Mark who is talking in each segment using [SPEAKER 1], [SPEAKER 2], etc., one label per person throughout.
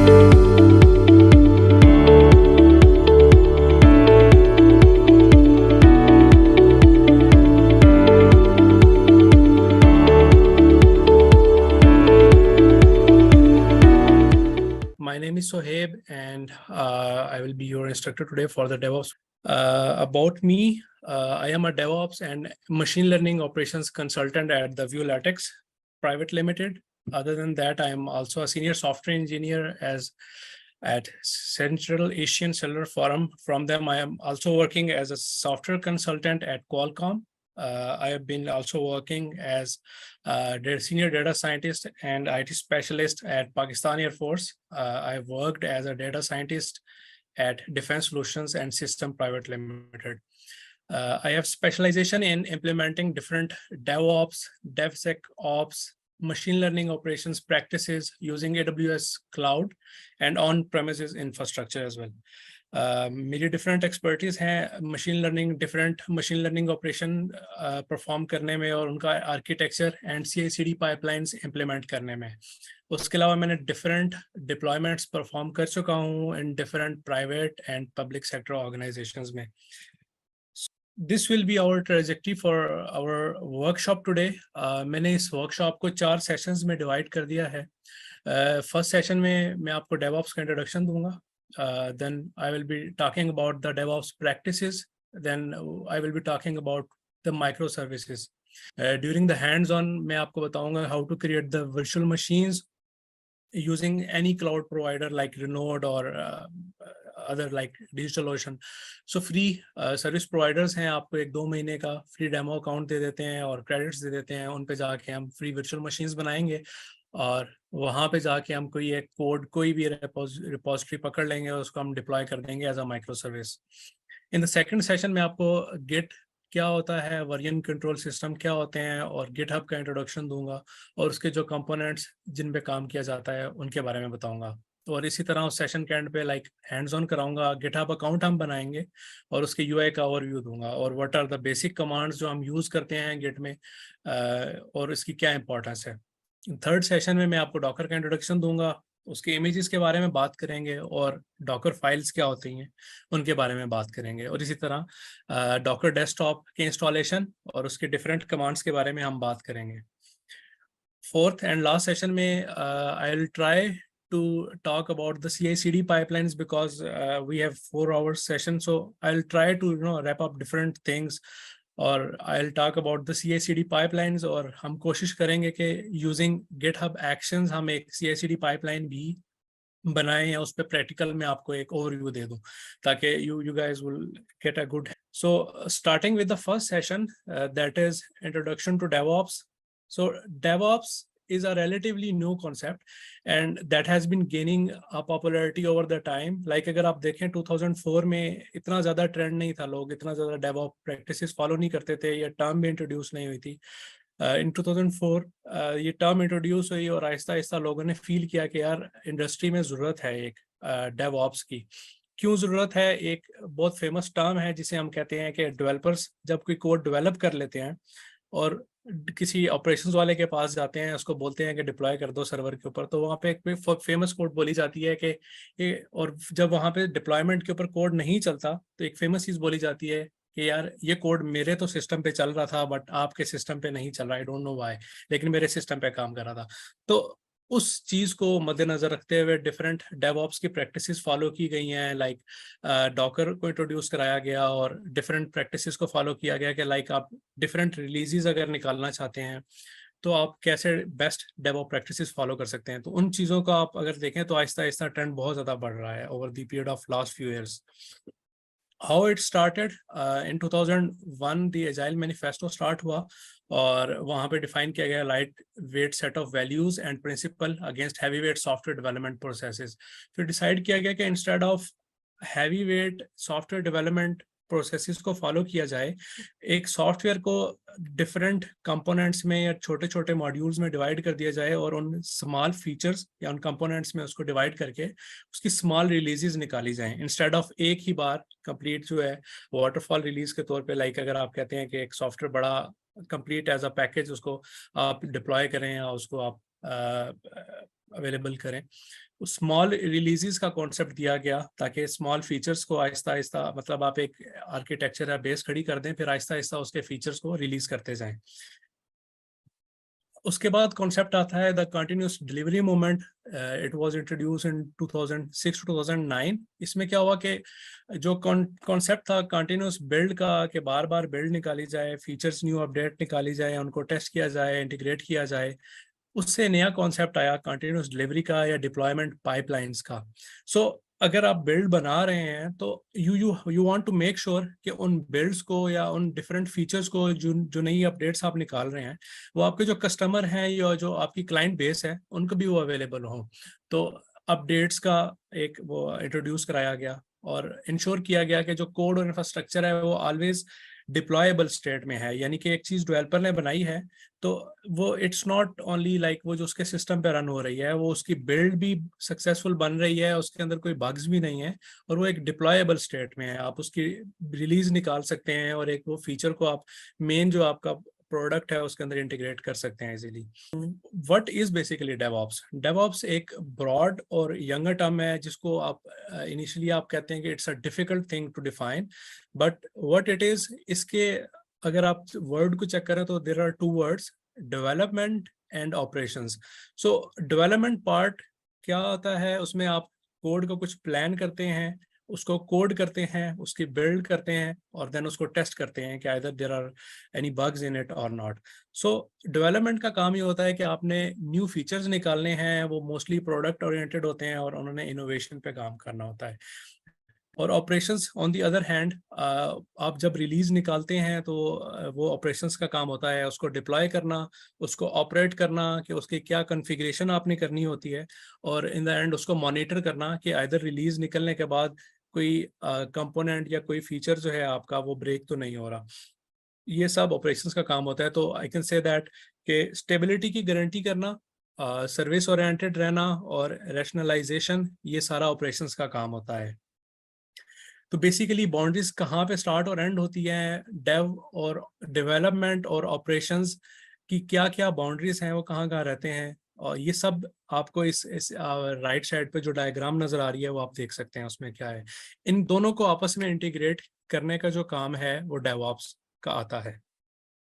[SPEAKER 1] My name is Sohaib, and I will be your instructor today for the DevOps. About me, I am a DevOps and machine learning operations consultant at the Viewlatics Private Limited. Other than that, I am also a senior software engineer at Central Asian Cellular Forum. From them, I am also working as a software consultant at Qualcomm. I have been also working as a senior data scientist and IT specialist at Pakistan Air Force. I worked as a data scientist at Defense Solutions and System Private Limited. I have specialization in implementing different DevOps, DevSecOps, machine learning operations practices using AWS Cloud and on-premises infrastructure as well. मेरी different expertise हैं different machine learning operation perform करने में और उनका architecture and CI/CD pipelines implement करने में. उसके अलावा मैंने डिफरेंट डिप्लॉयमेंट्स परफॉर्म कर चुका हूँ in different private and public sector organisations में. This will be our trajectory for our workshop today. मैंने इस वर्कशॉप को 4 सेशंस में डिवाइड कर दिया है. फर्स्ट सेशन में मैं आपको DevOps का इंट्रोडक्शन दूंगा. Then I will be talking about the DevOps practices. Then I will be talking about the microservices. During the hands-on, मैं आपको बताऊंगा how to create the virtual machines using any cloud provider like Linode or other like DigitalOcean. So free service providers हैं, आपको 1-2 महीने का free demo account दे देते हैं और क्रेडिट्स दे देते हैं. उन पे जाके हम फ्री वर्चुअल मशीन्स बनाएंगे और वहाँ पे जाके हम कोई एक कोड कोई भी रिपोजिटरी पकड़ लेंगे और उसको हम डिप्लॉय कर देंगे as a micro service. In the second session में आपको गिट क्या होता है, वर्जन कंट्रोल सिस्टम क्या होते हैं और गिटहब का इंट्रोडक्शन दूंगा और उसके जो कंपोनेंट्स जिन पे काम किया जाता है उनके बारे में बताऊंगा. और इसी तरह उस सेशन के एंड पे लाइक हैंड्स ऑन कराऊंगा. गिटहब अकाउंट हम बनाएंगे और उसके UI का ओवरव्यू दूंगा और what are the basic commands जो हम यूज़ करते हैं गिट में और इसकी क्या इंपॉर्टेंस है. थर्ड सेशन में मैं आपको डॉकर का इंट्रोडक्शन दूंगा, उसके इमेजेस के बारे में बात करेंगे और डॉकर फाइल्स क्या होती हैं उनके बारे में बात करेंगे. और इसी तरह डॉकर डेस्कटॉप के इंस्टॉलेशन और उसके डिफरेंट कमांड्स के बारे में हम बात करेंगे. फोर्थ एंड लास्ट सेशन में I will try to talk about the CI/CD pipelines because we have 4 hours session, so I'll try to wrap up different things और I'll talk about the CI/CD pipelines. और हम कोशिश करेंगे कि using GitHub Actions हम एक CI/CD pipeline भी बनाएं या उस पर प्रैक्टिकल में आपको एक ओवरव्यू दे दूं ताकि you guys will get a good. So starting with the first session, that is introduction to DevOps. So DevOps is a relatively new concept and that has been gaining a popularity over the time. Like अगर आप देखें 2004 में इतना ज़्यादा trend नहीं था, लोग इतना ज़्यादा DevOps प्रैक्टिसेस फॉलो नहीं करते थे, ये टर्म भी इंट्रोड्यूस नहीं हुई थी. इन 2004 ये टर्म इंट्रोड्यूस हुई और आहिस्ता आहिस्ता लोगों ने फील किया कि यार इंडस्ट्री में ज़रूरत है एक DevOps की. क्यों ज़रूरत है? एक बहुत फेमस टर्म है जिसे हम कहते हैं कि डेवलपर्स जब कोई कोड डेवलप कर लेते हैं और किसी ऑपरेशंस वाले के पास जाते हैं, उसको बोलते हैं कि डिप्लॉय कर दो सर्वर के ऊपर, तो वहाँ पे एक फेमस कोड बोली जाती है कि और जब वहाँ पे डिप्लॉयमेंट के ऊपर कोड नहीं चलता तो एक फेमस चीज़ बोली जाती है कि यार ये कोड मेरे तो सिस्टम पे चल रहा था बट आपके सिस्टम पे नहीं चल रहा, आई डोंट नो व्हाई, लेकिन मेरे सिस्टम पे काम कर रहा था. तो उस चीज़ को मद्देनजर रखते हुए डिफरेंट डेवऑप्स की प्रैक्टिसेस फॉलो की गई हैं. लाइक डॉकर को इंट्रोड्यूस कराया गया और डिफरेंट प्रैक्टिसेस को फॉलो किया गया कि लाइक आप डिफरेंट रिलीजेस अगर निकालना चाहते हैं तो आप कैसे बेस्ट डेवऑप प्रैक्टिसेस फॉलो कर सकते हैं. तो उन चीज़ों का आप अगर देखें तो आहिस्ता आहिस्ता ट्रेंड बहुत ज़्यादा बढ़ रहा है over the period of last few years. How it started in 2001 the Agile Manifesto start हुआ और वहाँ पे डिफाइन किया गया light weight set of values and principle against heavy weight software development processes. फिर डिसाइड किया गया कि instead of heavy weight software development processes को फॉलो किया जाए, एक सॉफ्टवेयर को डिफरेंट कंपोनेंट्स में या छोटे छोटे मॉड्यूल्स में डिवाइड कर दिया जाए और उन स्मॉल फीचर्स या उन कंपोनेंट्स में उसको डिवाइड करके उसकी स्मॉल रिलीजेस निकाली जाएं इंस्टेड ऑफ एक ही बार कंप्लीट जो है वाटरफॉल रिलीज के तौर पे. लाइक अगर आप कहते हैं कि एक सॉफ्टवेयर बड़ा कंप्लीट एज अ पैकेज उसको आप डिप्लॉय करें या उसको आप अवेलेबल करें। स्मॉल रिलीजेस का कॉन्सेप्ट दिया गया ताकि स्मॉल फीचर्स को आहिस्ता आहिस्ता, मतलब आप एक आर्किटेक्चर या बेस खड़ी कर दें, फिर आहिस्ता आहिस्ता उसके फीचर्स को रिलीज करते जाएं। उसके बाद कॉन्सेप्ट आता है the continuous delivery movement. It was introduce in 2006 to 2009। इसमें क्या हुआ कि जो कॉन्सेप्ट था कंटिन्यूस बिल्ड का, कि बार बार बिल्ड निकाली जाए, फीचर्स न्यू अपडेट निकाली जाए, उनको टेस्ट किया जाए, इंटीग्रेट किया जाए, उससे नया कॉन्सेप्ट आया कंटिन्यूस डिलीवरी का या डिप्लॉयमेंट पाइपलाइंस का। सो अगर आप बिल्ड बना रहे हैं तो you want to make sure कि उन बिल्ड्स को या उन डिफरेंट फीचर्स को जो नई अपडेट्स आप निकाल रहे हैं, वो आपके जो कस्टमर हैं या जो आपकी क्लाइंट बेस है उनको भी वो अवेलेबल हो। तो अपडेट्स का एक वो इंट्रोड्यूस कराया गया और इंश्योर किया गया कि जो कोड और इंफ्रास्ट्रक्चर है वो ऑलवेज डिप्लॉयबल स्टेट में है। यानी कि एक चीज डेवलपर ने बनाई है तो वो इट्स नॉट ओनली लाइक वो जो उसके सिस्टम पे रन हो रही है, वो उसकी बिल्ड भी सक्सेसफुल बन रही है, उसके अंदर कोई बग्स भी नहीं है और वो एक डिप्लॉयबल स्टेट में है। आप उसकी रिलीज निकाल सकते हैं और एक वो फीचर को आप मेन जो आपका प्रोडक्ट है उसके अंदर इंटीग्रेट कर सकते हैं easily. What is basically DevOps? DevOps एक ब्रॉड और यंगर टर्म है जिसको आप इनिशियली आप कहते हैं कि it's a difficult thing to define, but what it is, इसके अगर आप वर्ड को चेक करें तो there are two words, development and operations. So development part क्या होता है, उसमें आप कोड को कुछ प्लान करते हैं, उसको कोड करते हैं, उसकी बिल्ड करते हैं और देन उसको टेस्ट करते हैं कि either there are any bugs in it और नॉट। सो डेवलपमेंट का काम ये होता है कि आपने न्यू फीचर्स निकालने हैं, वो मोस्टली प्रोडक्ट ओरिएंटेड होते हैं और उन्होंने इनोवेशन पे काम करना होता है। और operations on the other hand, आप जब रिलीज निकालते हैं तो वो ऑपरेशंस का काम होता है उसको डिप्लॉय करना, उसको ऑपरेट करना कि उसकी क्या कॉन्फ़िगरेशन आपने करनी होती है, और इन द एंड उसको मॉनिटर करना कि आइदर रिलीज निकलने के बाद कोई कंपोनेंट या कोई फीचर जो है आपका वो ब्रेक तो नहीं हो रहा। ये सब ऑपरेशंस का काम होता है। तो आई कैन से दैट कि स्टेबिलिटी की गारंटी करना, सर्विस ओरिएंटेड रहना और रैशनलाइजेशन, ये सारा ऑपरेशंस का काम होता है। तो बेसिकली बाउंड्रीज कहाँ पे स्टार्ट और एंड होती है, डेव और डेवलपमेंट और ऑपरेशंस की क्या क्या बाउंड्रीज हैं, वो कहाँ कहाँ रहते हैं, और ये सब आपको इस राइट साइड पे जो डायग्राम नजर आ रही है वो आप देख सकते हैं उसमें क्या है। इन दोनों को आपस में इंटीग्रेट करने का जो काम है वो डेवऑप्स का आता है।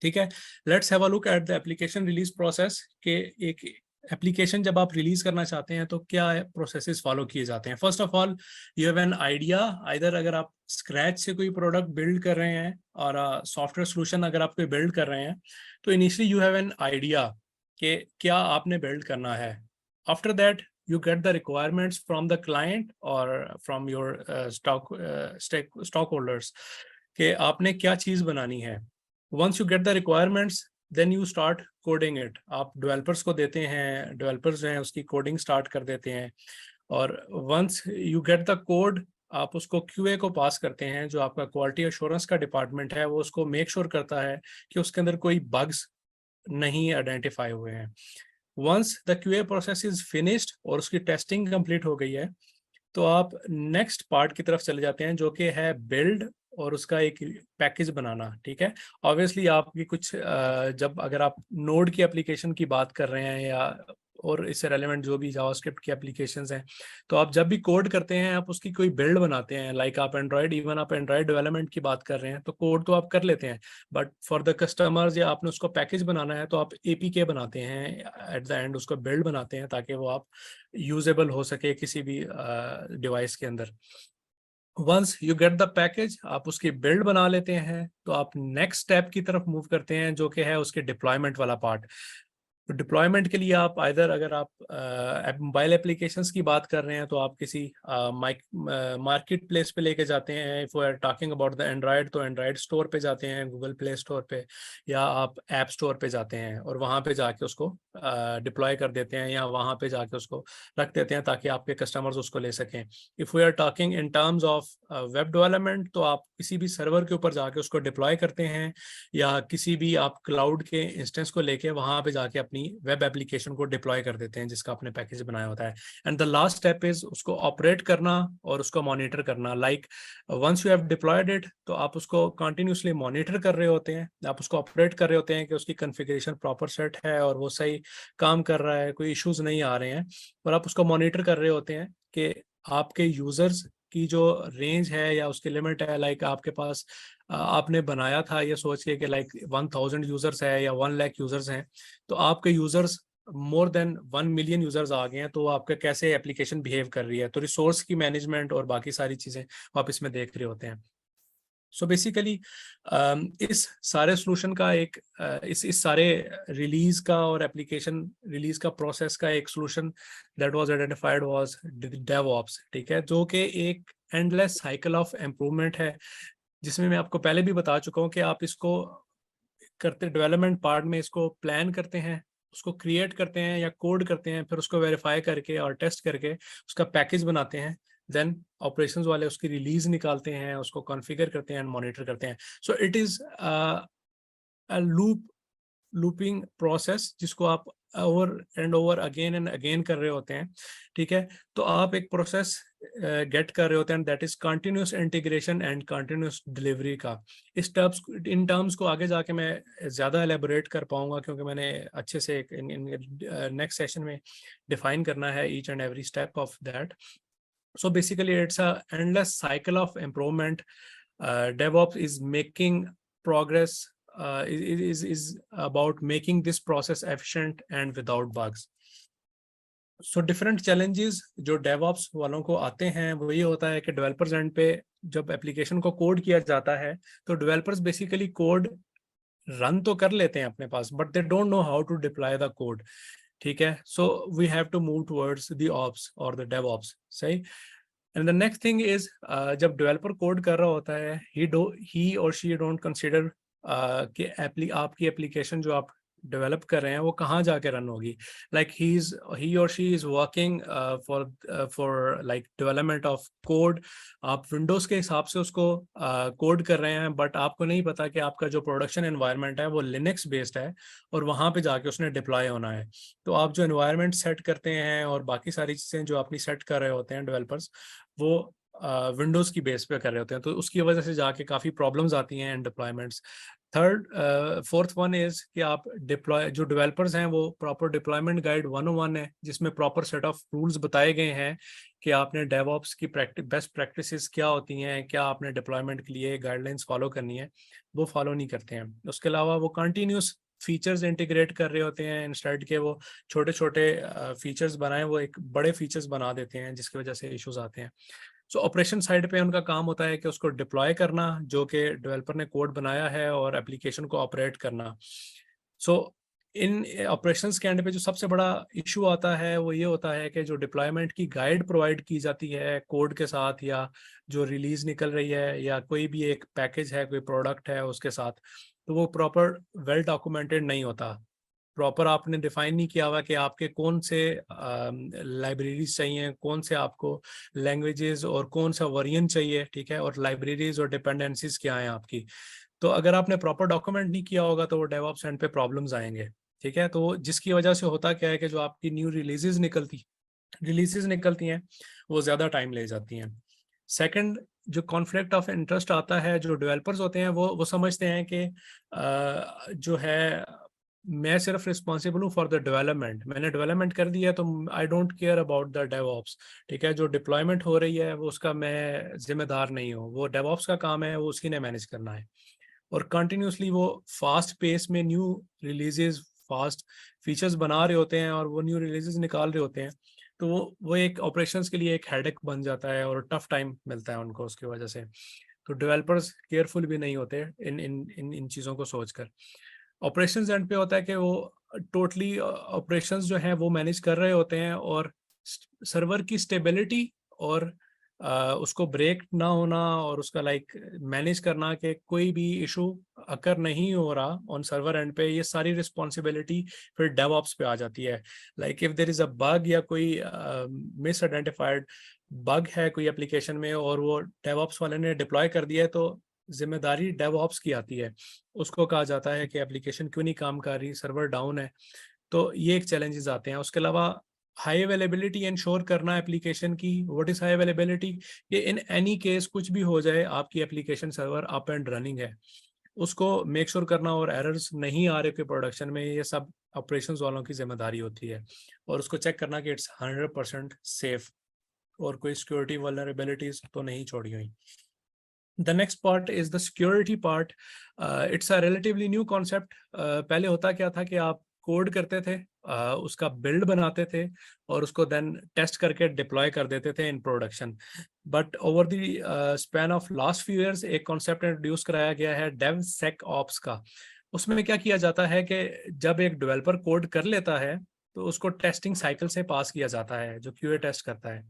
[SPEAKER 1] ठीक है, let's have a look at the application release process के एक एप्लीकेशन जब आप रिलीज करना चाहते हैं तो क्या प्रोसेसेस फॉलो किए जाते हैं। First of all you have an idea, either अगर आप स्क्रैच से कोई प्रोडक्ट बिल्ड कर रहे हैं और सॉफ्टवेयर सोल्यूशन अगर आप कोई बिल्ड कर रहे हैं तो initially you have an idea कि क्या आपने बिल्ड करना है। After that you get the requirements from the client or from your stockholders कि आपने क्या चीज बनानी है। once you get the requirements then you start coding it। आप डेवलपर्स को देते हैं, डेवलपर्स जो हैं उसकी कोडिंग स्टार्ट कर देते हैं, और once you get the code आप उसको QA को पास करते हैं, जो आपका क्वालिटी एश्योरेंस का डिपार्टमेंट है, वो उसको मेक श्योर करता है कि उसके अंदर कोई बग्स नहीं आइडेंटिफाई हुए हैं। Once the QA process is finished और उसकी टेस्टिंग कंप्लीट हो गई है तो आप नेक्स्ट पार्ट की तरफ चले जाते हैं जो कि है बिल्ड और उसका एक पैकेज बनाना। ठीक है, ऑब्वियसली आपकी कुछ जब अगर आप नोड की एप्लीकेशन की बात कर रहे हैं या और इससे रेलेवेंट जो भी जावास्क्रिप्ट की एप्लीकेशंस हैं, तो आप जब भी कोड करते हैं आप उसकी कोई बिल्ड बनाते हैं। लाइक आप एंड्रॉयड, इवन आप एंड्रॉयड डेवलपमेंट की बात कर रहे हैं तो कोड तो आप कर लेते हैं, बट फॉर द कस्टमर्स या आपने उसको पैकेज बनाना है तो आप APK बनाते हैं, एट द एंड उसको बिल्ड बनाते हैं ताकि वो आप यूजेबल हो सके किसी भी डिवाइस के अंदर। Once you get the package, आप उसकी बिल्ड बना लेते हैं तो आप नेक्स्ट स्टेप की तरफ मूव करते हैं जो कि है उसके डिप्लॉयमेंट वाला पार्ट। तो डिप्लॉयमेंट के लिए आप आइदर अगर आप मोबाइल एप्लीकेशंस की बात कर रहे हैं तो आप किसी मार्केट प्लेस पे लेके जाते हैं। If we are talking about the android तो एंड्रॉयड स्टोर पे जाते हैं, गूगल प्ले स्टोर पे, या आप ऐप स्टोर पे जाते हैं और वहाँ पे जाके उसको डिप्लॉय कर देते हैं या वहाँ पे जाके उसको रख देते हैं ताकि आपके कस्टमर्स उसको ले सकें। If we are talking in terms of web development तो आप किसी भी सर्वर के ऊपर जाके उसको डिप्लॉय करते हैं या किसी भी आप क्लाउड के इंस्टेंस को लेके वहाँ पे जाके अपनी वेब एप्लीकेशन को डिप्लॉय कर देते हैं जिसका आपने पैकेज बनाया होता है। And the last step is उसको ऑपरेट करना और उसको मॉनिटर करना। Like once you have deployed it, तो आप उसको कंटिन्यूसली मॉनिटर कर रहे होते हैं, आप उसको ऑपरेट कर रहे होते हैं कि उसकी कॉन्फ़िगरेशन प्रॉपर सेट है और वो सही काम कर रहा है, कोई इश्यूज नहीं आ रहे हैं। और आप उसको मॉनिटर कर रहे होते हैं कि आपके यूजर्स की जो रेंज है या उसकी लिमिट है, लाइक आपके पास आपने बनाया था ये सोच के कि लाइक 1000 यूजर्स है या 1 लाख यूजर्स हैं, तो आपके users more than 1 million users आ गए हैं, तो आपका कैसे एप्लीकेशन बिहेव कर रही है, तो रिसोर्स की मैनेजमेंट और बाकी सारी चीजें आप इसमें देख रहे होते हैं। सो बेसिकली इस सारे सोल्यूशन का एक इस सारे रिलीज का और एप्लीकेशन रिलीज का प्रोसेस का एक solution that was identified was DevOps, ठीक है, जो कि एक एंडलेस साइकिल ऑफ इम्प्रूवमेंट है, जिसमें मैं आपको पहले भी बता चुका हूँ कि आप इसको करते डेवलपमेंट पार्ट में इसको प्लान करते हैं, उसको क्रिएट करते हैं या कोड करते हैं, फिर उसको वेरीफाई करके और टेस्ट करके उसका पैकेज बनाते हैं, देन ऑपरेशंस वाले उसकी रिलीज निकालते हैं, उसको कॉन्फ़िगर करते हैं एंड मॉनिटर करते हैं। So it is a looping process जिसको आप over and over again and again कर रहे होते हैं, ठीक है। तो आप एक प्रोसेस गेट कर रहे होते हैं, that is continuous integration and continuous delivery का। इन टर्म्स को आगे जाके मैं ज़्यादा एलेबोरेट कर पाऊंगा, क्योंकि मैंने अच्छे से नेक्स्ट सेशन में डिफाइन करना है each and every step of that. So basically, it's a endless cycle of improvement. DevOps is making progress. Is about making this process efficient and without bugs. So different challenges जो DevOps वालों को आते हैं वो ये होता है कि डेवलपर्स एंड पे जब एप्लीकेशन को कोड किया जाता है, तो डेवलपर्स बेसिकली कोड रन तो कर लेते हैं अपने पास, but they don't know how to deploy the code, ठीक है। So we have to move towards the ops और द डेवऑप्स, सही। And the next thing is, जब डेवलपर कोड कर रहा होता है, ही और शी डोंट कंसिडर कि आपकी एप्लीकेशन जो आप डेवलप कर रहे हैं वो कहाँ जाके रन होगी। लाइक ही और she is working for like development of code. आप विंडोज के हिसाब से उसको कोड कर रहे हैं, बट आपको नहीं पता कि आपका जो प्रोडक्शन एनवायरनमेंट है वो लिनक्स बेस्ड है और वहाँ पे जाके उसने डिप्लॉय होना है। तो आप जो एनवायरनमेंट सेट करते हैं और बाकी सारी चीज़ें जो अपनी सेट कर रहे होते हैं डेवलपर्स, वो विंडोज की बेस पे कर रहे होते हैं, तो उसकी वजह से जाके काफ़ी प्रॉब्लम्स आती हैं and deployments. Fourth one is कि आप जो डेवलपर्स हैं वो प्रॉपर डिप्लॉयमेंट गाइड 101 है, जिसमें प्रॉपर सेट ऑफ रूल्स बताए गए हैं कि आपने डेवऑप्स की बेस्ट प्रैक्टिसेस क्या होती हैं, क्या आपने डिप्लॉयमेंट के लिए गाइडलाइंस फॉलो करनी है, वो फॉलो नहीं करते हैं। उसके अलावा वो कंटिन्यूस फीचर्स इंटीग्रेट कर रहे होते हैं, इंस्टेड के वो छोटे छोटे फीचर्स बनाए वो एक बड़े फीचर्स बना देते हैं, जिसकी वजह से इश्यूज आते हैं। सो ऑपरेशन साइड पे उनका काम होता है कि उसको डिप्लॉय करना जो कि डेवलपर ने कोड बनाया है और एप्लीकेशन को ऑपरेट करना। सो इन ऑपरेशंस के एंड पे जो सबसे बड़ा इशू आता है वो ये होता है कि जो डिप्लॉयमेंट की गाइड प्रोवाइड की जाती है कोड के साथ, या जो रिलीज निकल रही है, या कोई भी एक पैकेज है, कोई प्रोडक्ट है उसके साथ, तो वो प्रॉपर वेल डॉक्यूमेंटेड नहीं होता। प्रॉपर आपने डिफाइन नहीं किया हुआ कि आपके कौन से लाइब्रेरीज चाहिए, कौन से आपको लैंग्वेजेस और कौन सा वर्जन चाहिए, ठीक है, और लाइब्रेरीज और डिपेंडेंसीज क्या हैं आपकी। तो अगर आपने प्रॉपर डॉक्यूमेंट नहीं किया होगा तो वो डेवऑप्स एंड पे प्रॉब्लम्स आएंगे, ठीक है। तो जिसकी वजह से होता क्या है कि जो आपकी न्यू रिलीजेस निकलती हैं वो ज़्यादा टाइम ले जाती हैं। सेकंड, जो कॉन्फ्लिक्ट ऑफ इंटरेस्ट आता है, जो डेवलपर्स होते हैं वो समझते हैं कि जो है मैं सिर्फ रिस्पॉन्सिबल हूँ फॉर द डेवलपमेंट, मैंने डेवलपमेंट कर दिया तो I don't care about the DevOps, ठीक है। जो डिप्लॉयमेंट हो रही है वो उसका मैं जिम्मेदार नहीं हूँ, वो डेवऑप्स का काम है, वो उसकी ने मैनेज करना है। और कंटिन्यूसली वो फास्ट पेस में न्यू रिलीजेस, फास्ट फीचर्स बना रहे होते हैं और वो न्यू रिलीजेस निकाल रहे होते हैं, तो वो एक ऑपरेशंस के लिए एक हेडेक बन जाता है और टफ टाइम मिलता है उनको उसकी वजह से। तो डेवलपर्स केयरफुल भी नहीं होते इन इन इन इन चीज़ों को सोचकर। ऑपरेशंस एंड पे होता है कि वो टोटली ऑपरेशंस जो हैं वो मैनेज कर रहे होते हैं, और सर्वर की स्टेबिलिटी और उसको ब्रेक ना होना और उसका लाइक मैनेज करना कि कोई भी इशू अकर नहीं हो रहा ऑन सर्वर एंड पे, ये सारी रिस्पॉन्सिबिलिटी फिर डेवऑप्स पे आ जाती है। Like if there is a bug या कोई मिस आइडेंटिफाइड बग है कोई एप्लीकेशन में और वो डेवऑप्स वाले ने डिप्लॉय कर दिया है, तो जिम्मेदारी डेवऑप्स की आती है। उसको कहा जाता है कि एप्लीकेशन क्यों नहीं काम कर रही, सर्वर डाउन है, तो ये एक चैलेंजेस आते हैं। उसके अलावा हाई अवेलेबिलिटी इंश्योर करना एप्लीकेशन की। What is high availability? ये इन एनी केस कुछ भी हो जाए, आपकी application server up and running है, उसको मेक श्योर करना, और एरर्स नहीं आ रहे के प्रोडक्शन में, ये सब ऑपरेशंस वालों की जिम्मेदारी होती है। और उसको चेक करना कि इट्स 100% सेफ और कोई सिक्योरिटी वल्नरेबिलिटीज तो नहीं छोड़ी हुई। The next part is the security part. It's a relatively new concept. पहले होता क्या था कि आप कोड करते थे, उसका बिल्ड बनाते थे और उसको देन टेस्ट करके डिप्लॉय कर देते थे in production. But over the span of last few years एक कॉन्सेप्ट इंट्रोड्यूस कराया गया है DevSecOps का। उसमें क्या किया जाता है कि जब एक डेवलपर कोड कर लेता है तो उसको टेस्टिंग साइकिल से पास किया जाता है, जो QA टेस्ट करता है।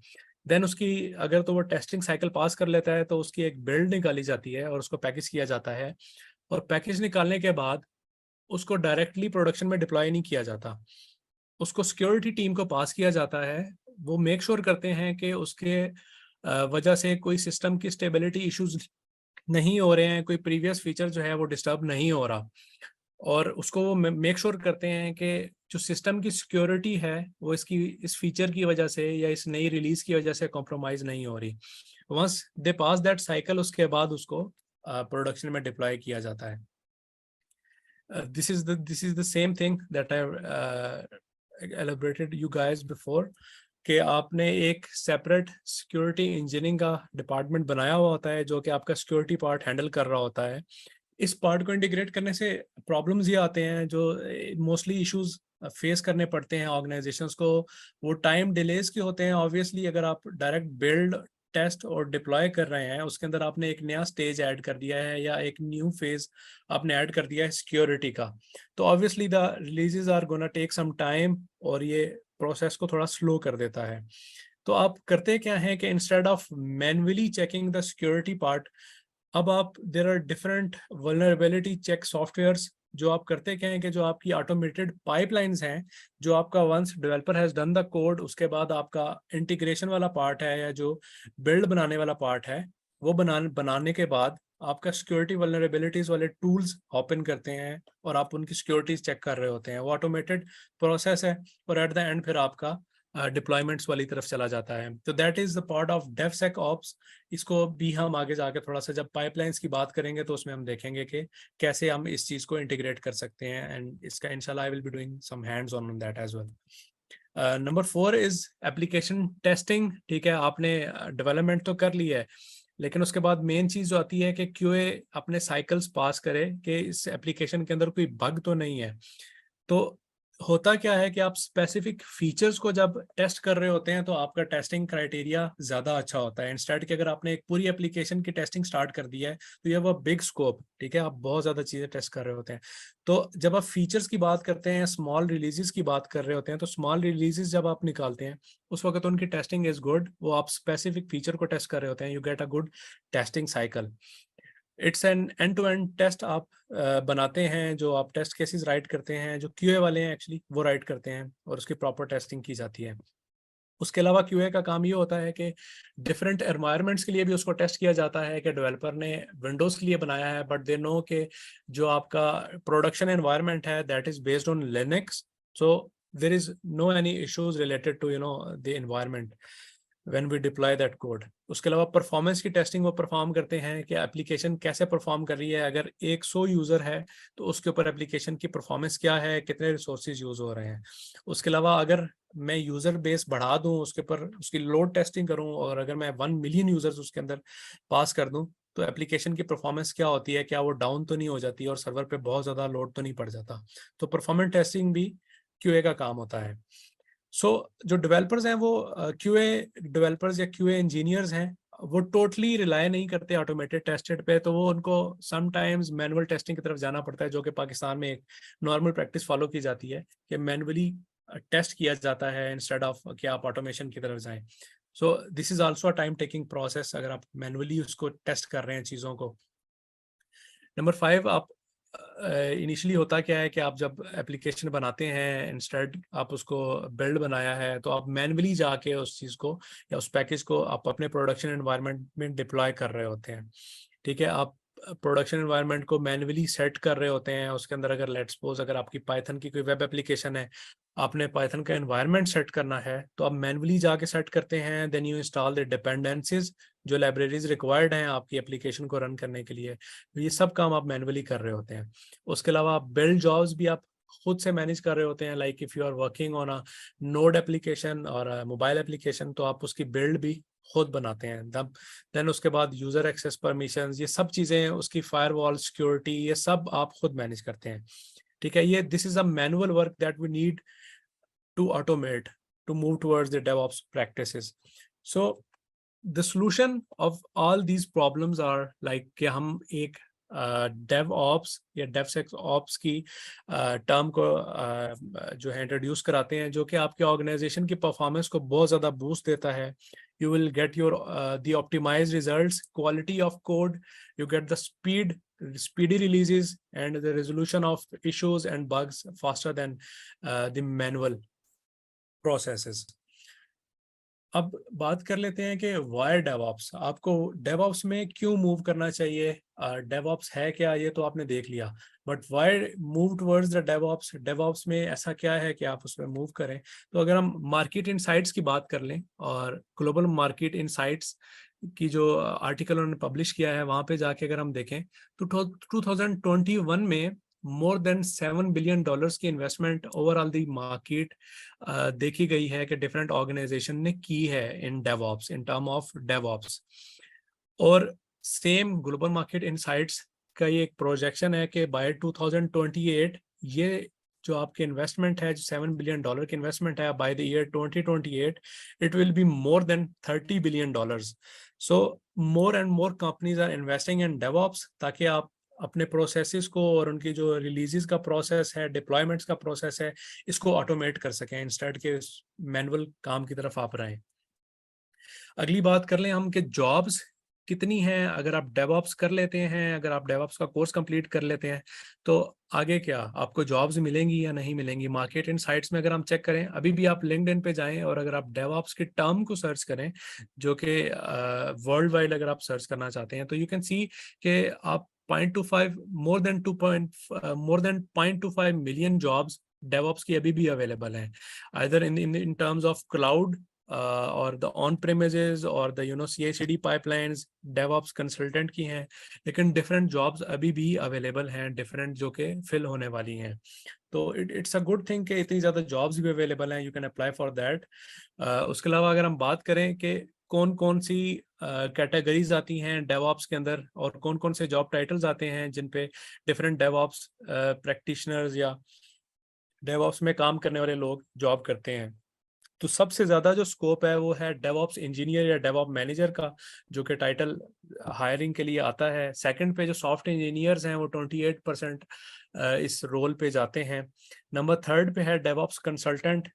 [SPEAKER 1] देन उसकी अगर तो वो टेस्टिंग साइकिल पास कर लेता है तो उसकी एक बिल्ड निकाली जाती है और उसको पैकेज किया जाता है। और पैकेज निकालने के बाद उसको डायरेक्टली प्रोडक्शन में डिप्लॉय नहीं किया जाता, उसको सिक्योरिटी टीम को पास किया जाता है। वो मेक श्योर करते हैं कि उसके वजह से कोई सिस्टम की स्टेबिलिटी इश्यूज नहीं हो रहे हैं, कोई प्रीवियस फीचर जो है वो डिस्टर्ब नहीं हो रहा। और उसको वो मेक श्योर करते हैं कि जो सिस्टम की सिक्योरिटी है वो इसकी इस फीचर की वजह से या इस नई रिलीज की वजह से कॉम्प्रोमाइज नहीं हो रही। Once they pass that cycle, उसके बाद उसको प्रोडक्शन में डिप्लॉय किया जाता है। This is the same thing that I elaborated you guys before, कि आपने एक सेपरेट सिक्योरिटी इंजीनियरिंग का डिपार्टमेंट बनाया हुआ होता है जो कि आपका सिक्योरिटी पार्ट हैंडल कर रहा होता है। इस पार्ट को इंटीग्रेट करने से प्रॉब्लम्स ये आते हैं जो मोस्टली इश्यूज फेस करने पड़ते हैं ऑर्गेनाइजेशंस को। वो टाइम डिलेज के होते हैं। ऑब्वियसली अगर आप डायरेक्ट बिल्ड, टेस्ट और डिप्लॉय कर रहे हैं, उसके अंदर आपने एक नया स्टेज ऐड कर दिया है या एक न्यू फेज आपने ऐड कर दिया है सिक्योरिटी का, तो obviously the releases are gonna take some time और ये प्रोसेस को थोड़ा स्लो कर देता है। तो आप करते क्या है कि instead of manually checking the security part, अब आप there are different vulnerability check softwares. जो आप करते क्या है कि जो आपकी ऑटोमेटेड पाइपलाइंस हैं, जो आपका once developer has done the code, उसके बाद आपका इंटीग्रेशन वाला पार्ट है या जो बिल्ड बनाने वाला पार्ट है, वो बनाने के बाद आपका सिक्योरिटी वल्नरेबिलिटीज वाले टूल्स ओपन करते हैं और आप उनकी सिक्योरिटीज चेक कर रहे होते हैं। वो ऑटोमेटेड प्रोसेस है और एट द एंड फिर आपका डिप्लॉयमेंट्स वाली तरफ चला जाता है। तो that is the part of DevSecOps। इसको भी हम आगे जाके थोड़ा सा जब पाइपलाइंस की बात करेंगे तो उसमें हम देखेंगे कि कैसे हम इस चीज को इंटीग्रेट कर सकते हैं, एंड इसका इंशाल्लाह I will be doing some hands on that as well. Number 4 is application testing. ठीक है, आपने डेवलपमेंट तो कर ली है, लेकिन उसके बाद मेन चीज जो आती है कि QA अपने साइकिल्स पास करे कि इस एप्लीकेशन के अंदर कोई बग तो नहीं है। तो होता क्या है कि आप स्पेसिफिक फीचर्स को जब टेस्ट कर रहे होते हैं तो आपका टेस्टिंग क्राइटेरिया ज़्यादा अच्छा होता है। इंस्टेड कि अगर आपने एक पूरी एप्लीकेशन की टेस्टिंग स्टार्ट कर दी है तो ये वो बिग स्कोप, ठीक है, आप बहुत ज़्यादा चीज़ें टेस्ट कर रहे होते हैं। तो जब आप फीचर्स की बात करते हैं, स्मॉल रिलीजेस की बात कर रहे होते हैं, तो स्मॉल रिलीजेस जब आप निकालते हैं उस वक्त उनकी टेस्टिंग इज गुड। वो आप स्पेसिफिक फीचर को टेस्ट कर रहे होते हैं, you get a good testing cycle. It's an end to end test आप बनाते हैं, जो आप टेस्ट केसेस राइट करते हैं, जो QA वाले हैं एक्चुअली वो राइट करते हैं और उसकी प्रॉपर टेस्टिंग की जाती है। उसके अलावा QA का काम ये होता है कि डिफरेंट एनवायरनमेंट्स के लिए भी उसको टेस्ट किया जाता है कि डेवलपर ने विंडोज के लिए बनाया है बट दे नो कि जो आपका प्रोडक्शन एनवायरनमेंट है that is based on Linux, so there is no any issues related to the environment when we deploy that code। उसके अलावा परफॉर्मेंस की टेस्टिंग वो परफॉर्म करते हैं कि एप्लीकेशन कैसे परफॉर्म कर रही है। अगर 100 यूज़र है तो उसके ऊपर एप्लीकेशन की परफॉर्मेंस क्या है, कितने रिसोर्सेज यूज़ हो रहे हैं। उसके अलावा अगर मैं यूज़र बेस बढ़ा दूं, उसके ऊपर उसकी लोड टेस्टिंग करूं और अगर मैं 1 मिलियन यूज़र्स उसके अंदर पास कर दूं तो एप्लीकेशन की परफॉर्मेंस क्या होती है, क्या वो डाउन तो नहीं हो जाती और सर्वर पे बहुत ज़्यादा लोड तो नहीं पड़ जाता। तो परफॉर्मेंस टेस्टिंग भी QA का काम होता है। जो डेवलपर्स हैं वो QA डेवलपर्स या QA इंजीनियर्स हैं, वो टोटली रिलाय नहीं करते ऑटोमेटेड टेस्टेड पे, तो वो उनको समटाइम्स मैनुअल टेस्टिंग की तरफ जाना पड़ता है, जो कि पाकिस्तान में एक नॉर्मल प्रैक्टिस फॉलो की जाती है कि मैनुअली टेस्ट किया जाता है इंस्टेड ऑफ कि आप ऑटोमेशन की तरफ जाएं। सो this is also a time taking process अगर आप मैनुअली उसको टेस्ट कर रहे हैं चीज़ों को। नंबर 5, आप इनिशियली होता क्या है कि आप जब एप्लीकेशन बनाते हैं, इंस्टेड आप उसको बिल्ड बनाया है तो आप मैन्युअली जाके उस चीज़ को या उस पैकेज को आप अपने प्रोडक्शन एनवायरनमेंट में डिप्लॉय कर रहे होते हैं। ठीक है, आप प्रोडक्शन एनवायरनमेंट को मैन्युअली सेट कर रहे होते हैं। उसके अंदर अगर लेट्स सपोज अगर आपकी पाइथन की कोई वेब एप्लीकेशन है आपने पाइथन का एनवायरनमेंट सेट करना है तो आप मैन्युअली जाके सेट करते हैं, then you install the dependencies, जो लाइब्रेरीज रिक्वायर्ड हैं आपकी एप्लीकेशन को रन करने के लिए, ये सब काम आप मैन्युअली कर रहे होते हैं। उसके अलावा आप बिल्ड जॉब्स भी आप खुद से मैनेज कर रहे होते हैं, like if you are working on a node application और मोबाइल एप्लीकेशन तो आप उसकी बिल्ड भी खुद बनाते हैं। देन उसके बाद यूजर एक्सेस परमिशंस, ये सब चीजें, उसकी फायरवॉल सिक्योरिटी, ये सब आप खुद मैनेज करते हैं। ठीक है, ये this is a manual work that we need to automate, to move towards the DevOps practices. So the solution of all these problems are like कि हम एक DevOps या DevSecOps की टर्म को जो है इंट्रोड्यूस कराते हैं, जो कि आपके ऑर्गेनाइजेशन की परफॉर्मेंस को बहुत ज़्यादा बूस्ट देता है। You will get your the optimized results, quality of code, you get the speedy releases and the resolution of issues and bugs faster than the manual processes. अब बात कर लेते हैं कि वाई डेवऑप्स, आपको डेवऑप्स में क्यों मूव करना चाहिए। डेवऑप्स है क्या, ये तो आपने देख लिया, but why move towards the DevOps, DevOps में ऐसा क्या है कि आप उसमें मूव करें। तो अगर हम मार्केट इनसाइट्स की बात कर लें, और ग्लोबल मार्केट इनसाइट्स की जो आर्टिकल उन्होंने पब्लिश किया है, वहां पे जाके अगर हम देखें तो 2021 में मोर देन $7 बिलियन की इन्वेस्टमेंट ओवरऑल दी मार्केट देखी गई है कि डिफरेंट ऑर्गेनाइजेशन ने की है in DevOps, in term of DevOps. और सेम ग्लोबल मार्केट इनसाइट्स का ये एक प्रोजेक्शन है कि बाय 2028 ये जो आपके इन्वेस्टमेंट है, जो $7 बिलियन की इन्वेस्टमेंट है, by the year 2028 it will be more than $30 billion. So more and more companies are investing in DevOps, ताकि आप अपने प्रोसेसेस को और उनकी जो रिलीजेस का प्रोसेस है, डिप्लॉयमेंट्स का प्रोसेस है, इसको ऑटोमेट कर सकें, इंस्टेड के मैनुअल काम की तरफ आप रहें। अगली बात कर लें हम कि जॉब्स कितनी हैं। अगर आप डेवऑप्स कर लेते हैं, अगर आप डेवऑप्स का कोर्स कंप्लीट कर लेते हैं, तो आगे क्या आपको जॉब्स मिलेंगी या नहीं मिलेंगी। मार्केट इनसाइट्स में अगर हम चेक करें, अभी भी आप लिंक्डइन पे जाएं और अगर आप डेवऑप्स के टर्म को सर्च करें, जो कि वर्ल्ड वाइड अगर आप सर्च करना चाहते हैं, तो यू कैन सी कि आप 0.25 more than 0.25 million jobs DevOps की अभी भी अवेलेबल हैं, either in terms of cloud और द ऑन प्रेमिसेस और the CI/CD pipelines DevOps consultant की हैं। लेकिन डिफरेंट जॉब्स अभी भी अवेलेबल हैं, डिफरेंट, जो कि फिल होने वाली हैं। तो इट्स अ गुड थिंग कि इतनी ज़्यादा जॉब्स भी अवेलेबल हैं, you can apply for that. उसके अलावा अगर हम बात करें कि कौन कौन सी कैटेगरीज आती हैं डेवऑप्स के अंदर, और कौन कौन से जॉब टाइटल्स आते हैं जिन पे डिफरेंट डेवऑप्स प्रैक्टिशनर्स या डेवऑप्स में काम करने वाले लोग जॉब करते हैं, तो सबसे ज्यादा जो स्कोप है वो है डेवऑप्स इंजीनियर या डेवऑप मैनेजर का, जो कि टाइटल हायरिंग के लिए आता है। सेकंड पे जो सॉफ्ट इंजीनियर्स हैं वो 28% इस रोल पे जाते हैं। नंबर थर्ड पे है डेवऑप्स कंसल्टेंट,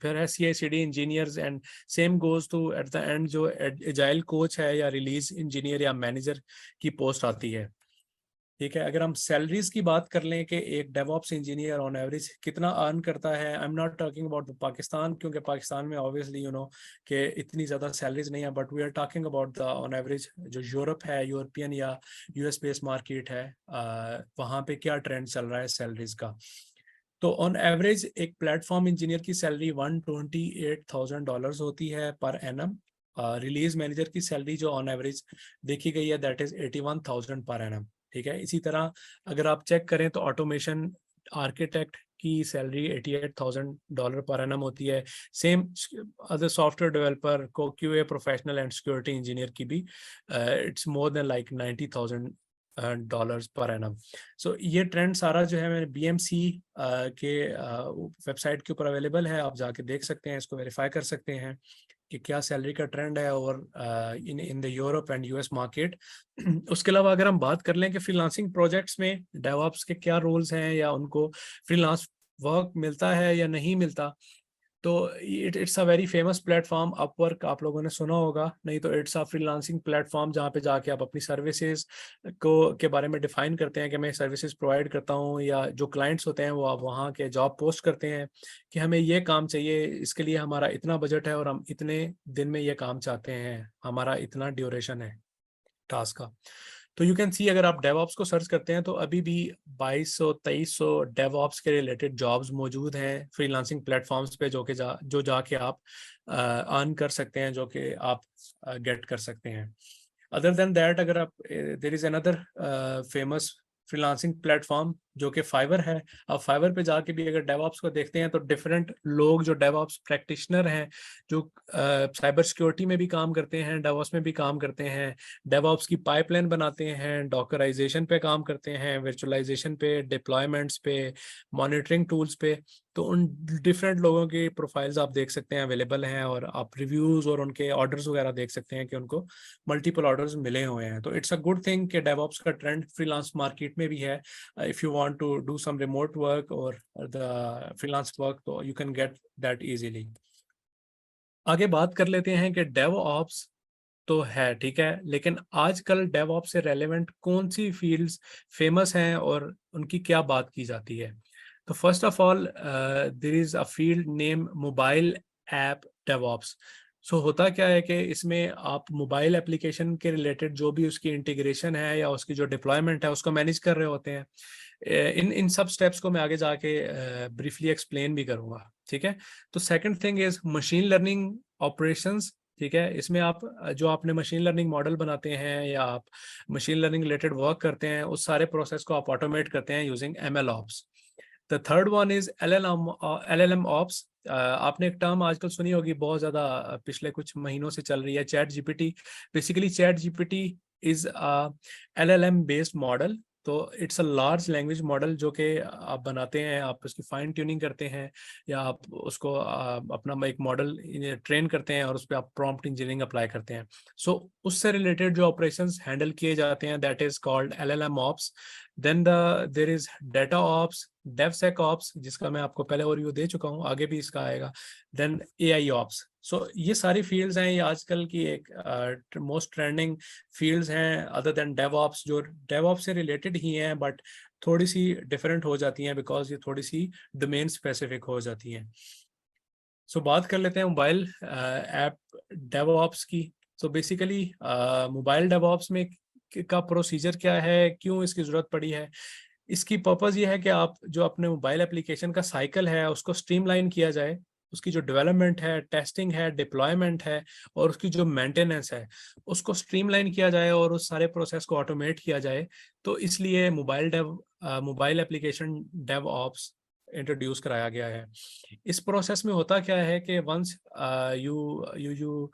[SPEAKER 1] फिर है CI/CD engineers, and same goes to at the end जो एजाइल कोच है या रिलीज इंजीनियर या मैनेजर की पोस्ट आती है। ठीक है, अगर हम सैलरीज की बात कर लें कि एक डेवऑप्स इंजीनियर ऑन एवरेज कितना अर्न करता है, I am not talking about Pakistan, क्योंकि पाकिस्तान में ऑब्वियसली कि इतनी ज़्यादा सैलरीज नहीं है, but we are talking about the on average जो यूरोप है, यूरोपियन या US बेस्ड मार्केट है, वहाँ पे क्या ट्रेंड चल रहा है सैलरीज का। तो ऑन एवरेज एक प्लेटफॉर्म इंजीनियर की सैलरी $128,000 होती है पर एनम। रिलीज मैनेजर की सैलरी जो ऑन एवरेज देखी गई है, दैट इज 81,000 पर एनम। ठीक है, इसी तरह अगर आप चेक करें तो ऑटोमेशन आर्किटेक्ट की सैलरी $88,000 पर एनम होती है। सेम अदर सॉफ्टवेयर डेवलपर को QA professional and security engineer की भी it's more than like $90,000 per annum. सो ये ट्रेंड सारा जो है मेरे BMC के वेबसाइट के ऊपर अवेलेबल है, आप जाके देख सकते हैं, इसको वेरीफाई कर सकते हैं कि क्या सैलरी का ट्रेंड है और in the Europe and US market. उसके अलावा अगर हम बात कर लें कि फ्रीलांसिंग प्रोजेक्ट्स में डेवऑप्स के क्या रोल्स हैं या उनको फ्रीलांस वर्क मिलता है या नहीं मिलता, तो it's a very famous platform Upwork, आप लोगों ने सुना होगा, नहीं तो इट्स अ फ्रीलांसिंग प्लेटफॉर्म जहाँ पे जाके आप अपनी सर्विसेज को के बारे में डिफाइन करते हैं कि मैं सर्विसेज प्रोवाइड करता हूँ, या जो क्लाइंट्स होते हैं वो आप वहाँ के जॉब पोस्ट करते हैं कि हमें ये काम चाहिए, इसके लिए हमारा इतना बजट है और हम इतने दिन में ये काम चाहते हैं, हमारा इतना ड्यूरेशन है टास्क का। तो यू कैन सी, अगर आप डेवऑप्स को सर्च करते हैं तो अभी भी 2200-2300 डेवऑप्स के रिलेटेड जॉब्स मौजूद हैं फ्रीलांसिंग प्लेटफॉर्म्स पे, जो जाके आप अर्न कर सकते हैं, जो कि आप गेट कर सकते हैं। अदर देन दैट, अगर आप, there is another famous freelancing platform जो कि फाइवर है। आप फाइवर पे जाके भी अगर डेवऑप्स को देखते हैं तो डिफरेंट लोग जो डेवऑप्स प्रैक्टिशनर हैं, जो साइबर सिक्योरिटी में भी काम करते हैं, डेवऑप्स में भी काम करते हैं, डेवऑप्स की पाइपलाइन बनाते हैं, डॉकराइजेशन पे काम करते हैं, वर्चुअलाइजेशन पे, डिप्लॉयमेंट्स पे, मॉनिटरिंग टूल्स पे, तो उन डिफरेंट लोगों की प्रोफाइल्स आप देख सकते हैं, अवेलेबल हैं, और आप रिव्यूज और उनके ऑर्डर्स वगैरह देख सकते हैं कि उनको मल्टीपल ऑर्डर्स मिले हुए हैं। तो इट्स अ गुड थिंग कि डेवऑप्स का ट्रेंड फ्रीलांस मार्केट में भी है। If you want to do some remote work और द फ्रीलांस वर्क, तो you can get that easily. आगे बात कर लेते हैं कि डेवऑप्स तो है, ठीक है, लेकिन आजकल डेवऑप्स से रेलेवेंट कौन सी फील्ड्स फेमस हैं और उनकी क्या बात की जाती है। तो first of all, there is a field name mobile app DevOps. So होता क्या है कि इसमें आप मोबाइल एप्लीकेशन के रिलेटेड जो भी उसकी इंटीग्रेशन है या उसकी जो डिप्लॉयमेंट है उसको मैनेज कर रहे होते हैं। इन इन सब स्टेप्स को मैं आगे जाके ब्रीफली एक्सप्लेन भी करूंगा, ठीक है। तो second thing is machine learning operations, ठीक है। इसमें आप जो आपने मशीन लर्निंग मॉडल बनाते हैं या आप मशीन लर्निंग रिलेटेड वर्क करते हैं, उस सारे प्रोसेस को आप ऑटोमेट करते हैं using ML ops. The third one is LLM ops. आपने एक टर्म आजकल सुनी होगी, बहुत ज्यादा पिछले कुछ महीनों से चल रही है, ChatGPT. Basically ChatGPT is LLM based model. तो it's a large language model जो कि आप बनाते हैं, आप उसकी फाइन ट्यूनिंग करते हैं, या आप उसको अपना एक मॉडल ट्रेन करते हैं और उस पर आप प्रॉम्प्ट इंजीनियरिंग अप्लाई करते हैं। सो उससे रिलेटेड जो ऑपरेशंस हैंडल किए जाते हैं, that is called LLM ops. Then there is data ops, DevSecOps, जिसका मैं आपको पहले ओवरव्यू दे चुका हूँ, आगे भी इसका आएगा। Then AI ops. सो ये सारी फील्ड्स हैं, ये आजकल की एक मोस्ट ट्रेंडिंग फील्ड्स हैं, अदर देन डेवऑप्स, जो डेवऑप्स से रिलेटेड ही हैं बट थोड़ी सी डिफरेंट हो जाती हैं बिकॉज ये थोड़ी सी डोमेन स्पेसिफिक हो जाती हैं। सो बात कर लेते हैं मोबाइल ऐप डेवऑप्स की। सो बेसिकली मोबाइल डेवऑप्स में का प्रोसीजर क्या है, क्यों इसकी ज़रूरत पड़ी है। इसकी पर्पज़ ये है कि आप जो अपने मोबाइल एप्लीकेशन का साइकिल है उसको स्ट्रीमलाइन किया जाए, उसकी जो डेवलपमेंट है, टेस्टिंग है, डिप्लॉयमेंट है, और उसकी जो मेंटेनेंस है उसको स्ट्रीमलाइन किया जाए और उस सारे प्रोसेस को ऑटोमेट किया जाए। तो इसलिए mobile application DevOps introduce कराया गया है। इस प्रोसेस में होता क्या है कि once you you you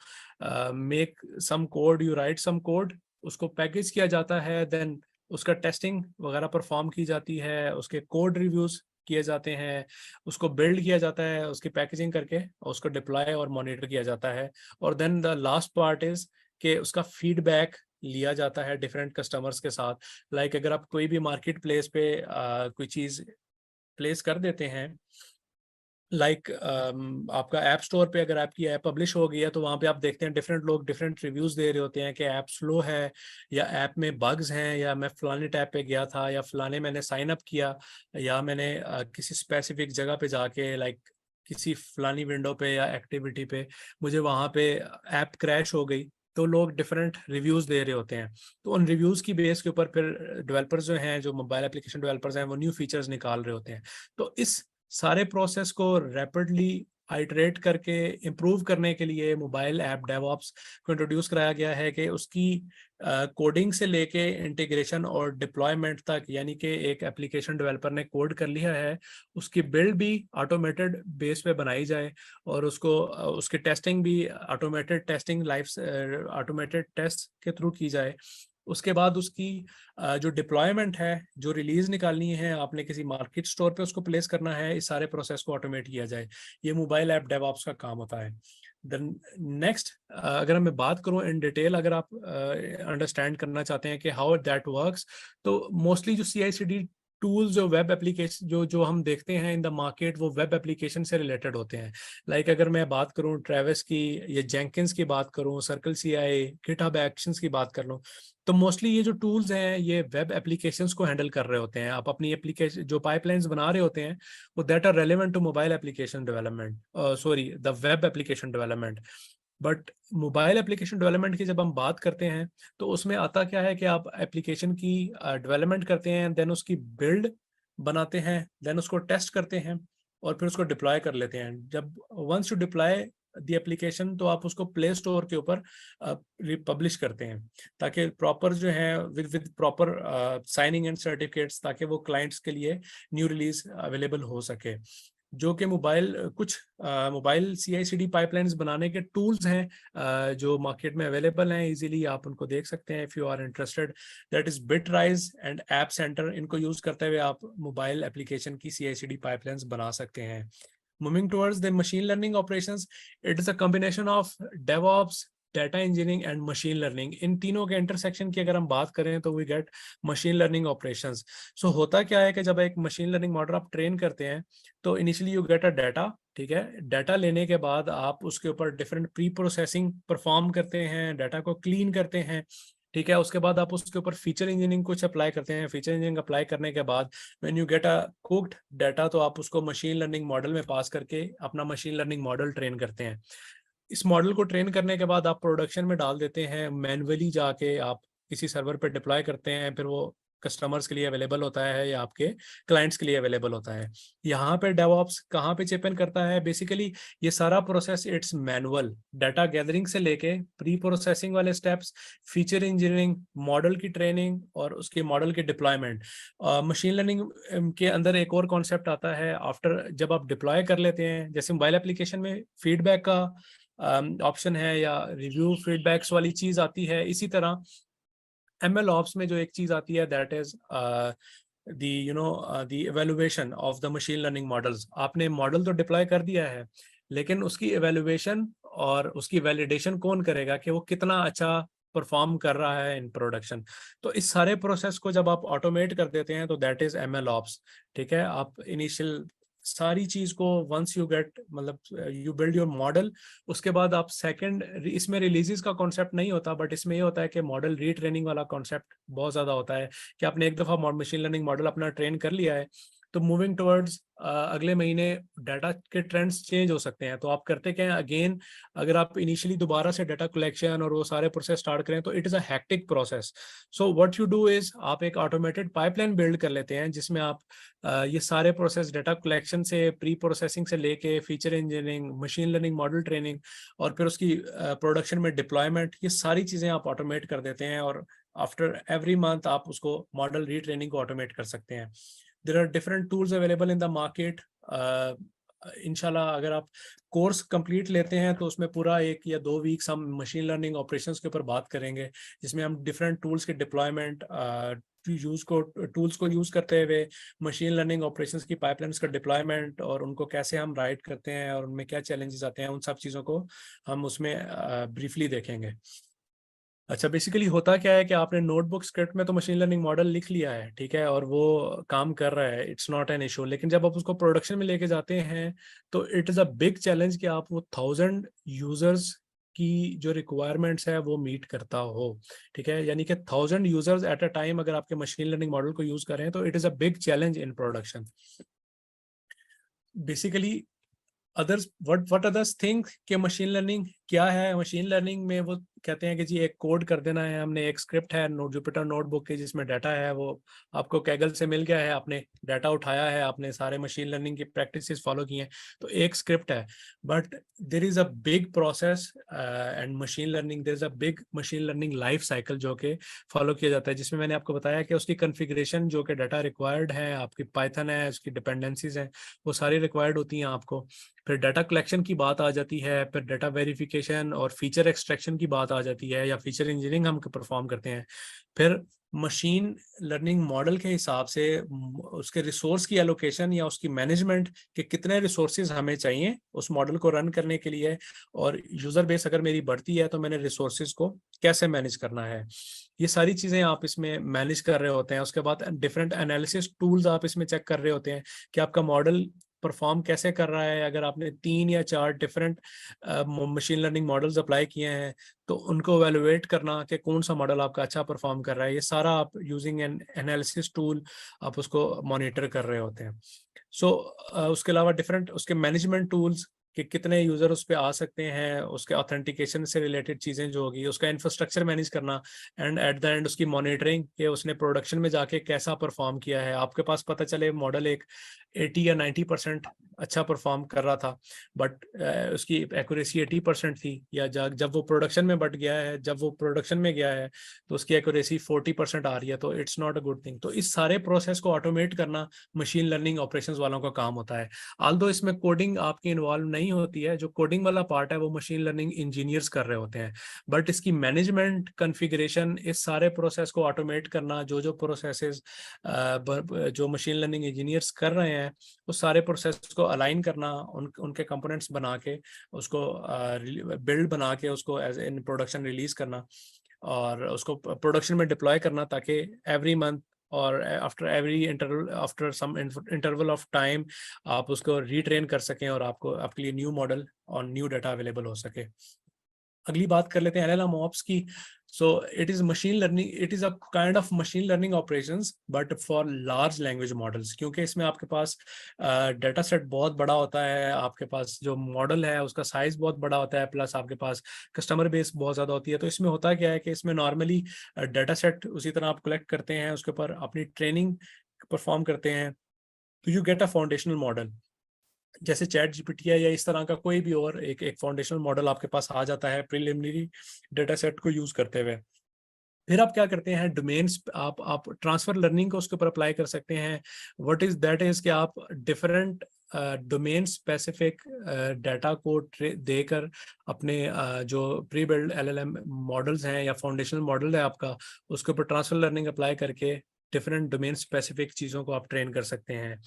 [SPEAKER 1] make some code, you write some code, उसको पैकेज किया जाता है, देन उसका टेस्टिंग वगैरह परफॉर्म की जाती है, उसके कोड रिव्यूज किए जाते हैं, उसको बिल्ड किया जाता है, उसकी पैकेजिंग करके उसको डिप्लॉय और मॉनिटर किया जाता है, और then the last part is कि उसका फीडबैक लिया जाता है डिफरेंट कस्टमर्स के साथ। लाइक अगर आप कोई भी मार्केट प्लेस पे कोई चीज़ प्लेस कर देते हैं, लाइक आपका ऐप स्टोर पे अगर आपकी ऐप पब्लिश हो गई है, तो वहाँ पे आप देखते हैं डिफरेंट लोग डिफरेंट रिव्यूज दे रहे होते हैं कि ऐप स्लो है, या ऐप में बग्स हैं, या मैं फलाने टैब पे गया था, या फलाने मैंने साइन अप किया, या मैंने किसी स्पेसिफिक जगह पे जाके, लाइक किसी फलानी विंडो पे या एक्टिविटी पे मुझे वहाँ पे ऐप क्रैश हो गई। तो लोग डिफरेंट रिव्यूज दे रहे होते हैं, तो उन रिव्यूज की बेस के ऊपर फिर डेवलपर्स जो हैं, जो मोबाइल एप्लीकेशन डेवलपर्स हैं, वो न्यू फीचर्स निकाल रहे होते हैं। तो इस सारे प्रोसेस को रैपिडली आइटरेट करके इम्प्रूव करने के लिए मोबाइल ऐप डेवऑप्स को इंट्रोड्यूस कराया गया है कि उसकी कोडिंग से लेके इंटीग्रेशन और डिप्लॉयमेंट तक, यानी कि एक एप्लीकेशन डेवलपर ने कोड कर लिया है, उसकी बिल्ड भी ऑटोमेटेड बेस पे बनाई जाए, और उसको उसकी टेस्टिंग भी automated testing life automated test के थ्रू की जाए। उसके बाद उसकी जो डिप्लॉयमेंट है, जो रिलीज निकालनी है, आपने किसी मार्केट स्टोर पे उसको प्लेस करना है, इस सारे प्रोसेस को ऑटोमेट किया जाए। ये मोबाइल ऐप डेवऑप्स का काम होता है। देन नेक्स्ट, अगर मैं बात करूं इन डिटेल, अगर आप अंडरस्टैंड करना चाहते हैं कि हाउ दैट वर्क्स, तो मोस्टली जो CI/CD टूल्स, जो वेब एप्लीकेशन जो जो हम देखते हैं इन द मार्केट, वो वेब एप्लीकेशन से रिलेटेड होते हैं। लाइक अगर मैं बात करूं ट्रेविस की, या जेंकिंस की बात करूं, सर्कल CI, गिटहब एक्शंस की बात कर लूं, तो मोस्टली ये जो टूल्स हैं ये वेब एप्लीकेशंस को हैंडल कर रहे होते हैं। आप अपनी एप्लीकेशन जो पाइपलाइंस बना रहे होते हैं, वो that are relevant to mobile application development, sorry the web application development. But mobile application development की जब हम बात करते हैं तो उसमें आता क्या है कि आप एप्लीकेशन की डेवलपमेंट करते हैं, देन उसकी बिल्ड बनाते हैं, देन उसको टेस्ट करते हैं और फिर उसको डिप्लॉय कर लेते हैं। जब once you deploy the application तो आप उसको प्ले स्टोर के ऊपर पब्लिश करते हैं, ताकि प्रॉपर जो है with proper signing and certificates, ताकि वो क्लाइंट्स के लिए न्यू रिलीज अवेलेबल हो सके। जो कि कुछ मोबाइल CI/CD पाइपलाइंस बनाने के टूल्स हैं जो मार्केट में अवेलेबल हैं, इजीली आप उनको देख सकते हैं if you are interested. That is Bitrise and App Center, इनको यूज करते हुए आप मोबाइल एप्लीकेशन की CI/CD पाइपलाइंस बना सकते हैं। Moving towards the machine learning operations, it is a combination of DevOps, data engineering and machine learning. इन तीनों के इंटरसेक्शन की अगर हम बात करें तो we get machine learning operations. So होता क्या है कि जब एक मशीन लर्निंग मॉडल आप ट्रेन करते हैं तो initially you get a data, ठीक है। डाटा लेने के बाद आप उसके ऊपर डिफरेंट प्री प्रोसेसिंग परफॉर्म करते हैं, डाटा को क्लीन करते हैं, ठीक है। उसके बाद आप उसके ऊपर फीचर इंजीनियरिंग कुछ अप्लाई करते हैं। फीचर इंजीनियरिंग अप्लाई करने के बाद when you get a cooked data तो आप उसको मशीन लर्निंग मॉडल में पास करके अपना मशीन लर्निंग मॉडल ट्रेन करते हैं। इस मॉडल को ट्रेन करने के बाद आप प्रोडक्शन में डाल देते हैं, मैन्युअली जाके आप किसी सर्वर पर डिप्लॉय करते हैं, फिर वो कस्टमर्स के लिए अवेलेबल होता है या आपके क्लाइंट्स के लिए अवेलेबल होता है। यहाँ पे डेवऑप्स कहाँ पे चिप इन करता है? बेसिकली ये सारा process it's manual, data gathering से लेके प्री प्रोसेसिंग वाले स्टेप्स, फीचर इंजीनियरिंग, मॉडल की ट्रेनिंग और उसके मॉडल की डिप्लॉयमेंट। मशीन लर्निंग के अंदर एक और कॉन्सेप्ट आता है आफ्टर, जब आप डिप्लॉय कर लेते हैं, जैसे मोबाइल एप्लीकेशन में फीडबैक का ऑप्शन है या रिव्यू फीडबैक्स वाली चीज आती है, इसी तरह ML ऑप्स में जो एक चीज आती है that is the evaluation of the machine learning models. आपने मॉडल तो डिप्लॉय कर दिया है, लेकिन उसकी इवेल्युएशन और उसकी वैलिडेशन कौन करेगा कि वो कितना अच्छा परफॉर्म कर रहा है इन प्रोडक्शन। तो इस सारे प्रोसेस को जब आप ऑटोमेट कर देते हैं तो दैट इज ML ऑप्स, ठीक है। आप इनिशियल सारी चीज को वंस यू गेट, मतलब यू बिल्ड योर मॉडल, उसके बाद आप सेकंड, इसमें रिलीजेस का कॉन्सेप्ट नहीं होता, बट इसमें ये होता है कि मॉडल रीट्रेनिंग वाला कॉन्सेप्ट बहुत ज्यादा होता है कि आपने एक दफा मशीन लर्निंग मॉडल अपना ट्रेन कर लिया है तो मूविंग टुवर्ड्स अगले महीने डाटा के ट्रेंड्स चेंज हो सकते हैं, तो आप करते क्या है अगेन, अगर आप इनिशियली दोबारा से डाटा कलेक्शन और वो सारे प्रोसेस स्टार्ट करें तो it is a hectic process. So what you do is आप एक ऑटोमेटेड पाइपलाइन बिल्ड कर लेते हैं जिसमें आप ये सारे प्रोसेस, डाटा कलेक्शन से प्री प्रोसेसिंग से लेके feature engineering, machine learning model training और फिर उसकी प्रोडक्शन में डिप्लॉयमेंट, ये सारी चीज़ें आप ऑटोमेट कर देते हैं और आफ्टर एवरी मंथ आप उसको मॉडल रीट्रेनिंग को ऑटोमेट कर सकते हैं। There are different tools available in the market. इंशाल्लाह अगर आप कोर्स कंप्लीट लेते हैं तो उसमें पूरा 1 या 2 वीक्स हम मशीन लर्निंग ऑपरेशंस के ऊपर बात करेंगे, जिसमें हम डिफरेंट टूल्स के डिप्लॉयमेंट टूल्स को यूज करते हुए मशीन लर्निंग ऑपरेशंस की पाइपलाइंस का डिप्लॉयमेंट और उनको कैसे हम राइट करते हैं और उनमें क्या चैलेंजेस आते हैं, उन सब चीज़ों को हम उसमें ब्रीफली देखेंगे। अच्छा, बेसिकली होता क्या है कि आपने नोटबुक स्क्रिप्ट में तो मशीन लर्निंग मॉडल लिख लिया है, ठीक है, और वो काम कर रहा है, इट्स नॉट एन इशू। लेकिन जब आप उसको प्रोडक्शन में लेके जाते हैं तो it is a big challenge कि आप वो 1000 यूजर्स की जो रिक्वायरमेंट्स है वो मीट करता हो, ठीक है। यानी कि 1000 यूजर्स एट अ टाइम अगर आपके मशीन लर्निंग मॉडल को यूज कर रहे हैं तो it is a big challenge in production. Basically others what others think कि मशीन लर्निंग क्या है। मशीन लर्निंग में वो कहते हैं कि जी एक कोड कर देना है, हमने एक स्क्रिप्ट है जुपिटर नोटबुक की जिसमें डाटा है, वो आपको कैगल से मिल गया है, आपने डाटा उठाया है, आपने सारे मशीन लर्निंग की प्रैक्टिसेस फॉलो की हैं, तो एक स्क्रिप्ट है। But there is a big process and machine learning, there is a big machine learning life cycle जो कि फॉलो किया जाता है, जिसमें मैंने आपको बताया कि उसकी कन्फिग्रेशन जो कि डाटा रिक्वायर्ड है, आपकी पाइथन है, उसकी डिपेंडेंसीज हैं, वो सारी रिक्वायर्ड होती हैं आपको। फिर डाटा कलेक्शन की बात आ जाती है, फिर डाटा वेरिफिकेशन और फीचर एक्सट्रैक्शन की बात आ जाती है, या फीचर इंजीनियरिंग हम परफॉर्म करते हैं। फिर मशीन लर्निंग मॉडल के हिसाब से उसके रिसोर्स की एलोकेशन या उसकी मैनेजमेंट के कितने रिसोर्सेज हमें चाहिए उस मॉडल को रन करने के लिए, और यूजर बेस अगर मेरी बढ़ती है तो मैंने रिसोर्सेज को कैसे मैनेज करना है, ये सारी चीजें आप इसमें मैनेज कर रहे होते हैं। उसके बाद डिफरेंट एनालिसिस टूल्स आप इसमें चेक कर रहे होते हैं कि आपका मॉडल परफॉर्म कैसे कर रहा है। अगर आपने 3 या 4 different machine learning models apply किए हैं तो उनको एवेलुएट करना कि कौन सा मॉडल आपका अच्छा परफॉर्म कर रहा है, ये सारा आप यूजिंग एन एनालिसिस टूल आप उसको मॉनिटर कर रहे होते हैं। सो उसके अलावा डिफरेंट उसके मैनेजमेंट टूल्स, कि कितने यूजर उस पर आ सकते हैं, उसके ऑथेंटिकेशन से रिलेटेड चीजें जो होगी, उसका इंफ्रास्ट्रक्चर मैनेज करना, एंड एट द एंड उसकी मॉनिटरिंग कि उसने प्रोडक्शन में जाके कैसा परफॉर्म किया है। आपके पास पता चले मॉडल एक 80 या 90% अच्छा परफॉर्म कर रहा था, बट उसकी एक्यूरेसी 80% थी, या जब वो प्रोडक्शन में बट गया है, जब वो प्रोडक्शन में गया है तो उसकी एक्यूरेसी 40% आ रही है, तो it's not a good thing. तो इस सारे प्रोसेस को ऑटोमेट करना मशीन लर्निंग ऑपरेशंस वालों का काम होता है। आल्दो इसमें कोडिंग आपकी इन्वॉल्व नहीं होती है, जो कोडिंग वाला पार्ट है वो मशीन लर्निंग इंजीनियर्स कर रहे होते हैं, बट इसकी मैनेजमेंट, कॉन्फ़िगरेशन, इस सारे प्रोसेस को ऑटोमेट करना, जो प्रोसेसेस जो मशीन लर्निंग इंजीनियर्स कर रहे हैं, उस सारे प्रोसेस को अलाइन करना, उनके कंपोनेंट्स बना के उसको बिल्ड बना के उसको एज इन प्रोडक्शन रिलीज करना और उसको प्रोडक्शन में डिप्लॉय करना, ताकि एवरी मंथ और after every interval, after some interval of time आप उसको रीट्रेन कर सकें और आपके लिए न्यू मॉडल और न्यू डाटा अवेलेबल हो सके। अगली बात कर लेते हैं LLM ops की। So it is machine learning, it is a kind of machine learning operations but for large language models, क्योंकि इसमें आपके पास डाटा सेट बहुत बड़ा होता है, आपके पास जो मॉडल है उसका साइज बहुत बड़ा होता है, प्लस आपके पास कस्टमर बेस बहुत ज़्यादा होती है। तो इसमें होता क्या है कि इसमें नॉर्मली डाटा सेट उसी तरह आप कलेक्ट करते हैं, उसके ऊपर अपनी ट्रेनिंग परफॉर्म करते हैं, तो you get a foundational model. जैसे चैट जीपीटी है या इस तरह का कोई भी और एक फाउंडेशनल मॉडल आपके पास आ जाता है प्रिलिमिनरी डेटा सेट को यूज करते हुए। फिर आप क्या करते हैं, डोमेन्स, आप ट्रांसफर लर्निंग को उसके ऊपर अप्लाई कर सकते हैं। व्हाट इज दैट इज कि आप डिफरेंट डोमेन स्पेसिफिक डाटा को देकर अपने जो प्री बिल्ड LLM मॉडल्स हैं या फाउंडेशनल मॉडल है आपका, उसके ऊपर ट्रांसफर लर्निंग अप्लाई करके डिफरेंट डोमेन स्पेसिफिक चीज़ों को आप ट्रेन कर सकते हैं,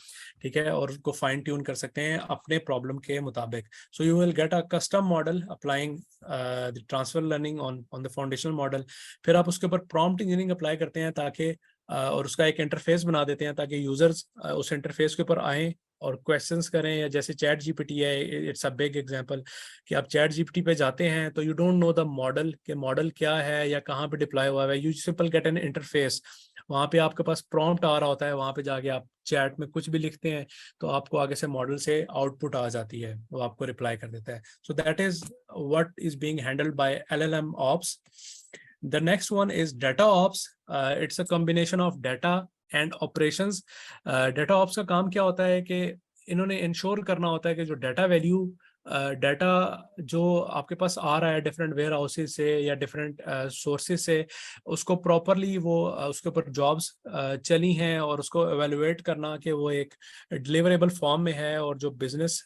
[SPEAKER 1] ठीक है, और उसको फाइन ट्यून कर सकते हैं अपने प्रॉब्लम के मुताबिक। So you will get a custom model applying the transfer learning on the foundational model. फिर आप उसके ऊपर प्रॉम्प्ट इंजीनियरिंग अप्लाई करते हैं ताकि और उसका एक इंटरफेस बना देते हैं ताकि यूजर्स उस इंटरफेस के ऊपर आएँ और क्वेश्चंस करें। या जैसे चैट जीपीटी है, इट्स अ बिग एग्जांपल कि आप चैट जीपीटी पे जाते हैं तो you don't know the model के मॉडल क्या है या कहाँ पे डिप्लॉय हुआ है, you simple get an interface. वहाँ पे आपके पास प्रॉम्प्ट आ रहा होता है, वहाँ पे जाके आप चैट में कुछ भी लिखते हैं तो आपको आगे से मॉडल से आउटपुट आ जाती है, वो आपको रिप्लाई कर देता है। So that is what is being handled by LLM ops. The next one is data ops. It's a combination of data and operations. Data ops का काम क्या होता है कि इन्होंने इंश्योर करना होता है कि जो डाटा वैल्यू, डाटा जो आपके पास आ रहा है डिफरेंट वेयर हाउसेज से या डिफरेंट सोर्सेज से, उसको प्रॉपरली वो उसके ऊपर जॉब्स चली हैं और उसको एवेलुएट करना कि वो एक डिलीवरेबल फॉर्म में है, और जो बिजनेस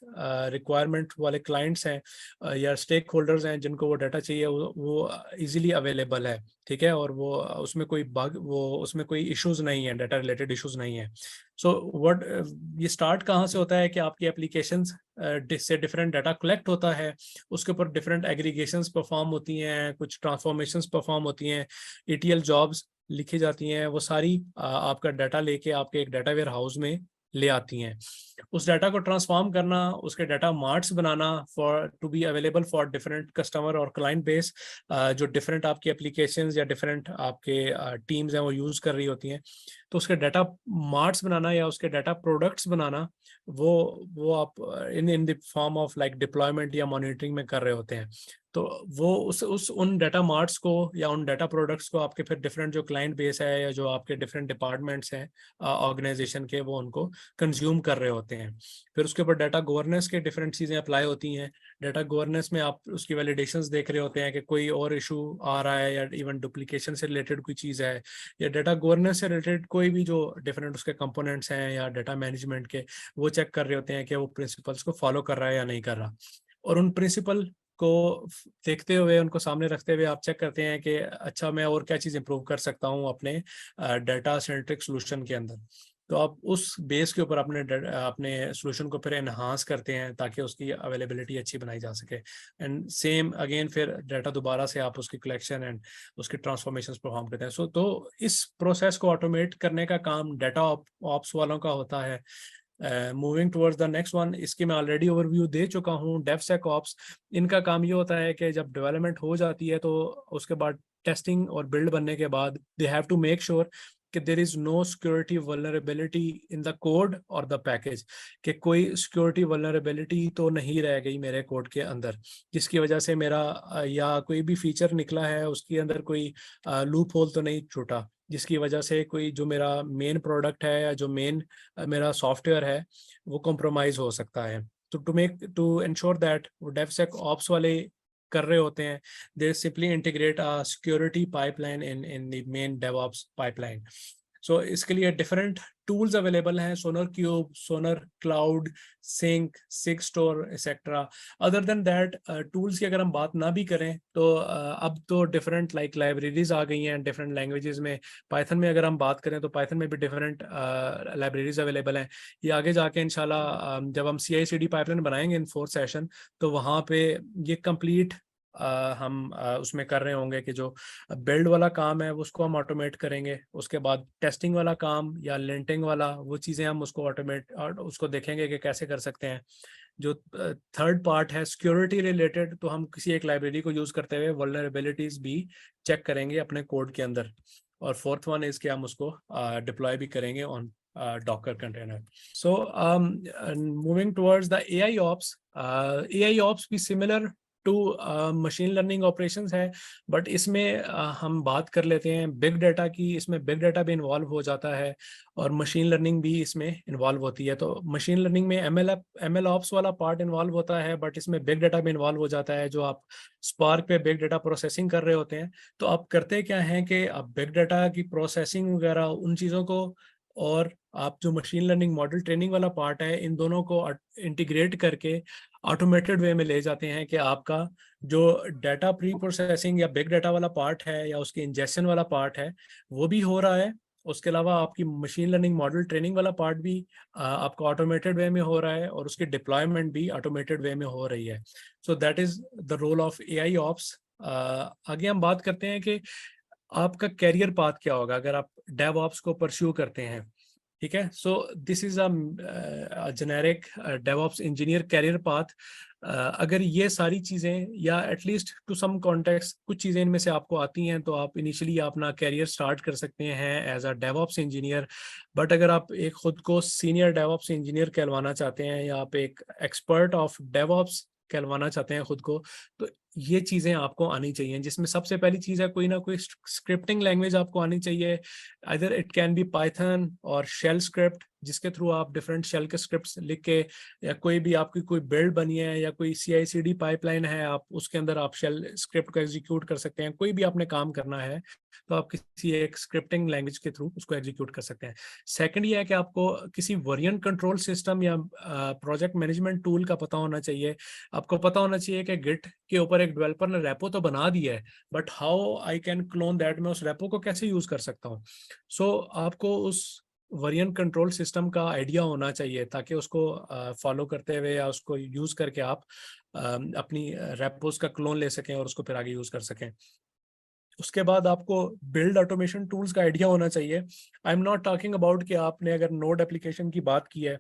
[SPEAKER 1] रिक्वायरमेंट वाले क्लाइंट्स हैं या स्टेक होल्डर्स हैं जिनको वो डाटा चाहिए वो इजीली अवेलेबल है, ठीक है, और वो उसमें कोई बग, वो उसमें कोई इश्यूज नहीं है, डाटा रिलेटेड इश्यूज नहीं है। सो व्हाट ये स्टार्ट कहाँ से होता है कि आपकी एप्लीकेशंस से डिफरेंट डाटा कलेक्ट होता है, उसके ऊपर डिफरेंट एग्रीगेशंस परफॉर्म होती हैं, कुछ ट्रांसफॉर्मेशंस परफॉर्म होती हैं, ETL जॉब्स लिखी जाती हैं, वो सारी आपका डाटा लेके आपके एक डाटा वेयर हाउस में ले आती हैं। उस डाटा को ट्रांसफॉर्म करना, उसके डाटा मार्ट्स बनाना for to be available for different customer और क्लाइंट बेस, जो डिफरेंट आपकी एप्लीकेशंस या डिफरेंट आपके टीम्स हैं वो यूज कर रही होती हैं। तो उसके डाटा मार्ट्स बनाना या उसके डाटा प्रोडक्ट्स बनाना, वो आप in the form of like deployment या मॉनिटरिंग में कर रहे होते हैं। तो वो उस उन डाटा मार्ट्स को या उन डाटा प्रोडक्ट्स को आपके फिर डिफरेंट जो क्लाइंट बेस है या जो आपके डिफरेंट डिपार्टमेंट्स हैं ऑर्गेनाइजेशन के, वो उनको कंज्यूम कर रहे होते हैं। फिर उसके ऊपर डाटा गवर्नेंस के डिफरेंट चीज़ें अप्लाई होती हैं। डाटा गवर्नेंस में आप उसकी वैलिडेशंस देख रहे होते हैं कि कोई और इशू आ रहा है या इवन डुप्लीकेशन से रिलेटेड कोई चीज़ है, या डाटा गवर्नेंस से रिलेटेड कोई भी जो डिफरेंट उसके कंपोनेंट्स हैं या डाटा मैनेजमेंट के, वो चेक कर रहे होते हैं कि वो प्रिंसिपल्स को फॉलो कर रहा है या नहीं कर रहा। और उन प्रिंसिपल को देखते हुए, उनको सामने रखते हुए आप चेक करते हैं कि अच्छा मैं और क्या चीज़ इंप्रूव कर सकता हूँ अपने डाटा सेंट्रिक सोल्यूशन के अंदर। तो आप उस बेस के ऊपर अपने सोल्यूशन को फिर एनहांस करते हैं ताकि उसकी अवेलेबिलिटी अच्छी बनाई जा सके। एंड सेम अगेन फिर डाटा दोबारा से आप उसकी कलेक्शन एंड उसकी ट्रांसफॉर्मेशंस परफॉर्म करते हैं। तो इस प्रोसेस को ऑटोमेट करने का काम डाटा ऑप्स वालों का होता है। Moving towards the next one, इसकी मैं ऑलरेडी ओवरव्यू दे चुका हूँ। डेवसेकऑप्स, इनका काम ये होता है कि जब डेवलपमेंट हो जाती है तो उसके बाद टेस्टिंग और बिल्ड बनने के बाद they have to make sure कि there is no security vulnerability in the code और द पैकेज, कि कोई सिक्योरिटी वल्नरेबिलिटी तो नहीं रह गई मेरे कोड के अंदर, जिसकी वजह से मेरा या कोई भी फीचर निकला है उसके अंदर कोई लूप होल तो नहीं छूटा, जिसकी वजह से कोई जो मेरा मेन प्रोडक्ट है या जो मेन मेरा सॉफ्टवेयर है वो कॉम्प्रोमाइज हो सकता है। तो टू इंश्योर दैट वो डेवसेक ऑप्स वाले कर रहे होते हैं, they simply integrate a security pipeline in the main DevOps pipeline. So इसके लिए डिफरेंट टूल्स अवेलेबल हैं, SonarQube, SonarCloud, Snyk, Sigstore etcetera. Other than that tools की अगर हम बात ना भी करें तो अब तो डिफरेंट लाइक लाइब्रेरीज आ गई हैं डिफरेंट लैंग्वेजेस में। पाइथन में अगर हम बात करें तो पाइथन में भी डिफरेंट लाइब्रेरीज अवेलेबल हैं। ये आगे जाके इंशाल्लाह जब हम CI/CD पाइपलाइन बनाएंगे इन 4th सेशन, तो वहाँ पे ये कंप्लीट हम उसमें कर रहे होंगे कि जो बिल्ड वाला काम है उसको हम ऑटोमेट करेंगे, उसके बाद टेस्टिंग वाला काम या लिंटिंग वाला वो चीज़ें हम उसको ऑटोमेट और उसको देखेंगे कि कैसे कर सकते हैं। जो थर्ड पार्ट है सिक्योरिटी रिलेटेड, तो हम किसी एक लाइब्रेरी को यूज़ करते हुए वल्नरेबिलिटीज भी चेक करेंगे अपने कोड के अंदर। और फोर्थ वन इज कि हम उसको डिप्लॉय भी करेंगे on Docker container. So moving towards the AI ops, AI ops भी similar to machine learning operations है, बट इसमें हम बात कर लेते हैं बिग डाटा की। इसमें बिग डाटा भी इन्वॉल्व हो जाता है और मशीन लर्निंग भी इसमें इन्वॉल्व होती है। तो मशीन लर्निंग में ML ऑप्स वाला पार्ट इन्वॉल्व होता है, बट इसमें बिग डाटा भी इन्वॉल्व हो जाता है। जो आप स्पार्क पे बिग डाटा प्रोसेसिंग कर रहे होते हैं, तो आप करते क्या हैं कि आप बिग डाटा की प्रोसेसिंग वगैरह उन चीज़ों को, और आप जो मशीन लर्निंग मॉडल ट्रेनिंग वाला पार्ट है, इन दोनों को इंटीग्रेट करके ऑटोमेटेड वे में ले जाते हैं कि आपका जो डाटा प्री प्रोसेसिंग या बिग डाटा वाला पार्ट है या उसके इंजेक्शन वाला पार्ट है वो भी हो रहा है। उसके अलावा आपकी मशीन लर्निंग मॉडल ट्रेनिंग वाला पार्ट भी आपका ऑटोमेटेड वे में हो रहा है और उसकी डिप्लॉयमेंट भी ऑटोमेटेड वे में हो रही है। So that is the role of AI ops. आगे हम बात करते हैं कि आपका कैरियर पाथ क्या होगा अगर आप डेव ऑप्स को परस्यू करते हैं। ठीक है, so this is a generic DevOps engineer career path. अगर ये सारी चीज़ें या एटलीस्ट टू सम कॉन्टेक्स्ट कुछ चीज़ें इनमें से आपको आती हैं, तो आप इनिशियली अपना कैरियर स्टार्ट कर सकते हैं as a DevOps engineer. But अगर आप एक खुद को सीनियर डेवऑप्स इंजीनियर कहलवाना चाहते हैं या आप एक एक्सपर्ट ऑफ डेवऑप्स कहलवाना चाहते हैं खुद को, तो ये चीज़ें आपको आनी चाहिए, जिसमें सबसे पहली चीज़ है कोई ना कोई स्क्रिप्टिंग लैंग्वेज आपको आनी चाहिए। Either it can be Python और शेल स्क्रिप्ट, जिसके थ्रू आप डिफरेंट शेल के स्क्रिप्ट्स लिख के, या कोई भी आपकी कोई बिल्ड बनी है या कोई CI/CD पाइपलाइन है, आप उसके अंदर आप शेल स्क्रिप्ट को एग्जीक्यूट कर सकते हैं। कोई भी आपने काम करना है तो आप किसी एक स्क्रिप्टिंग लैंग्वेज के थ्रू उसको एग्जीक्यूट कर सकते हैं। सेकंड ये है कि आपको किसी वर्जन कंट्रोल सिस्टम या प्रोजेक्ट मैनेजमेंट टूल का पता होना चाहिए। आपको पता होना चाहिए कि गिट के ऊपर एक डेवलपर ने रेपो तो बना दिया है, but how I can clone that, मैं उस रेपो को कैसे यूज कर सकता हूँ। सो आपको उस वर्जन कंट्रोल सिस्टम का आइडिया होना चाहिए ताकि उसको फॉलो करते हुए या उसको यूज करके आप अपनी रेपोस का क्लोन ले सकें और उसको फिर आगे यूज कर सकें। उसके बाद आपको बिल्ड ऑटोमेशन टूल्स का आइडिया होना चाहिए। I am not talking about कि आपने अगर नोड एप्लीकेशन की बात की है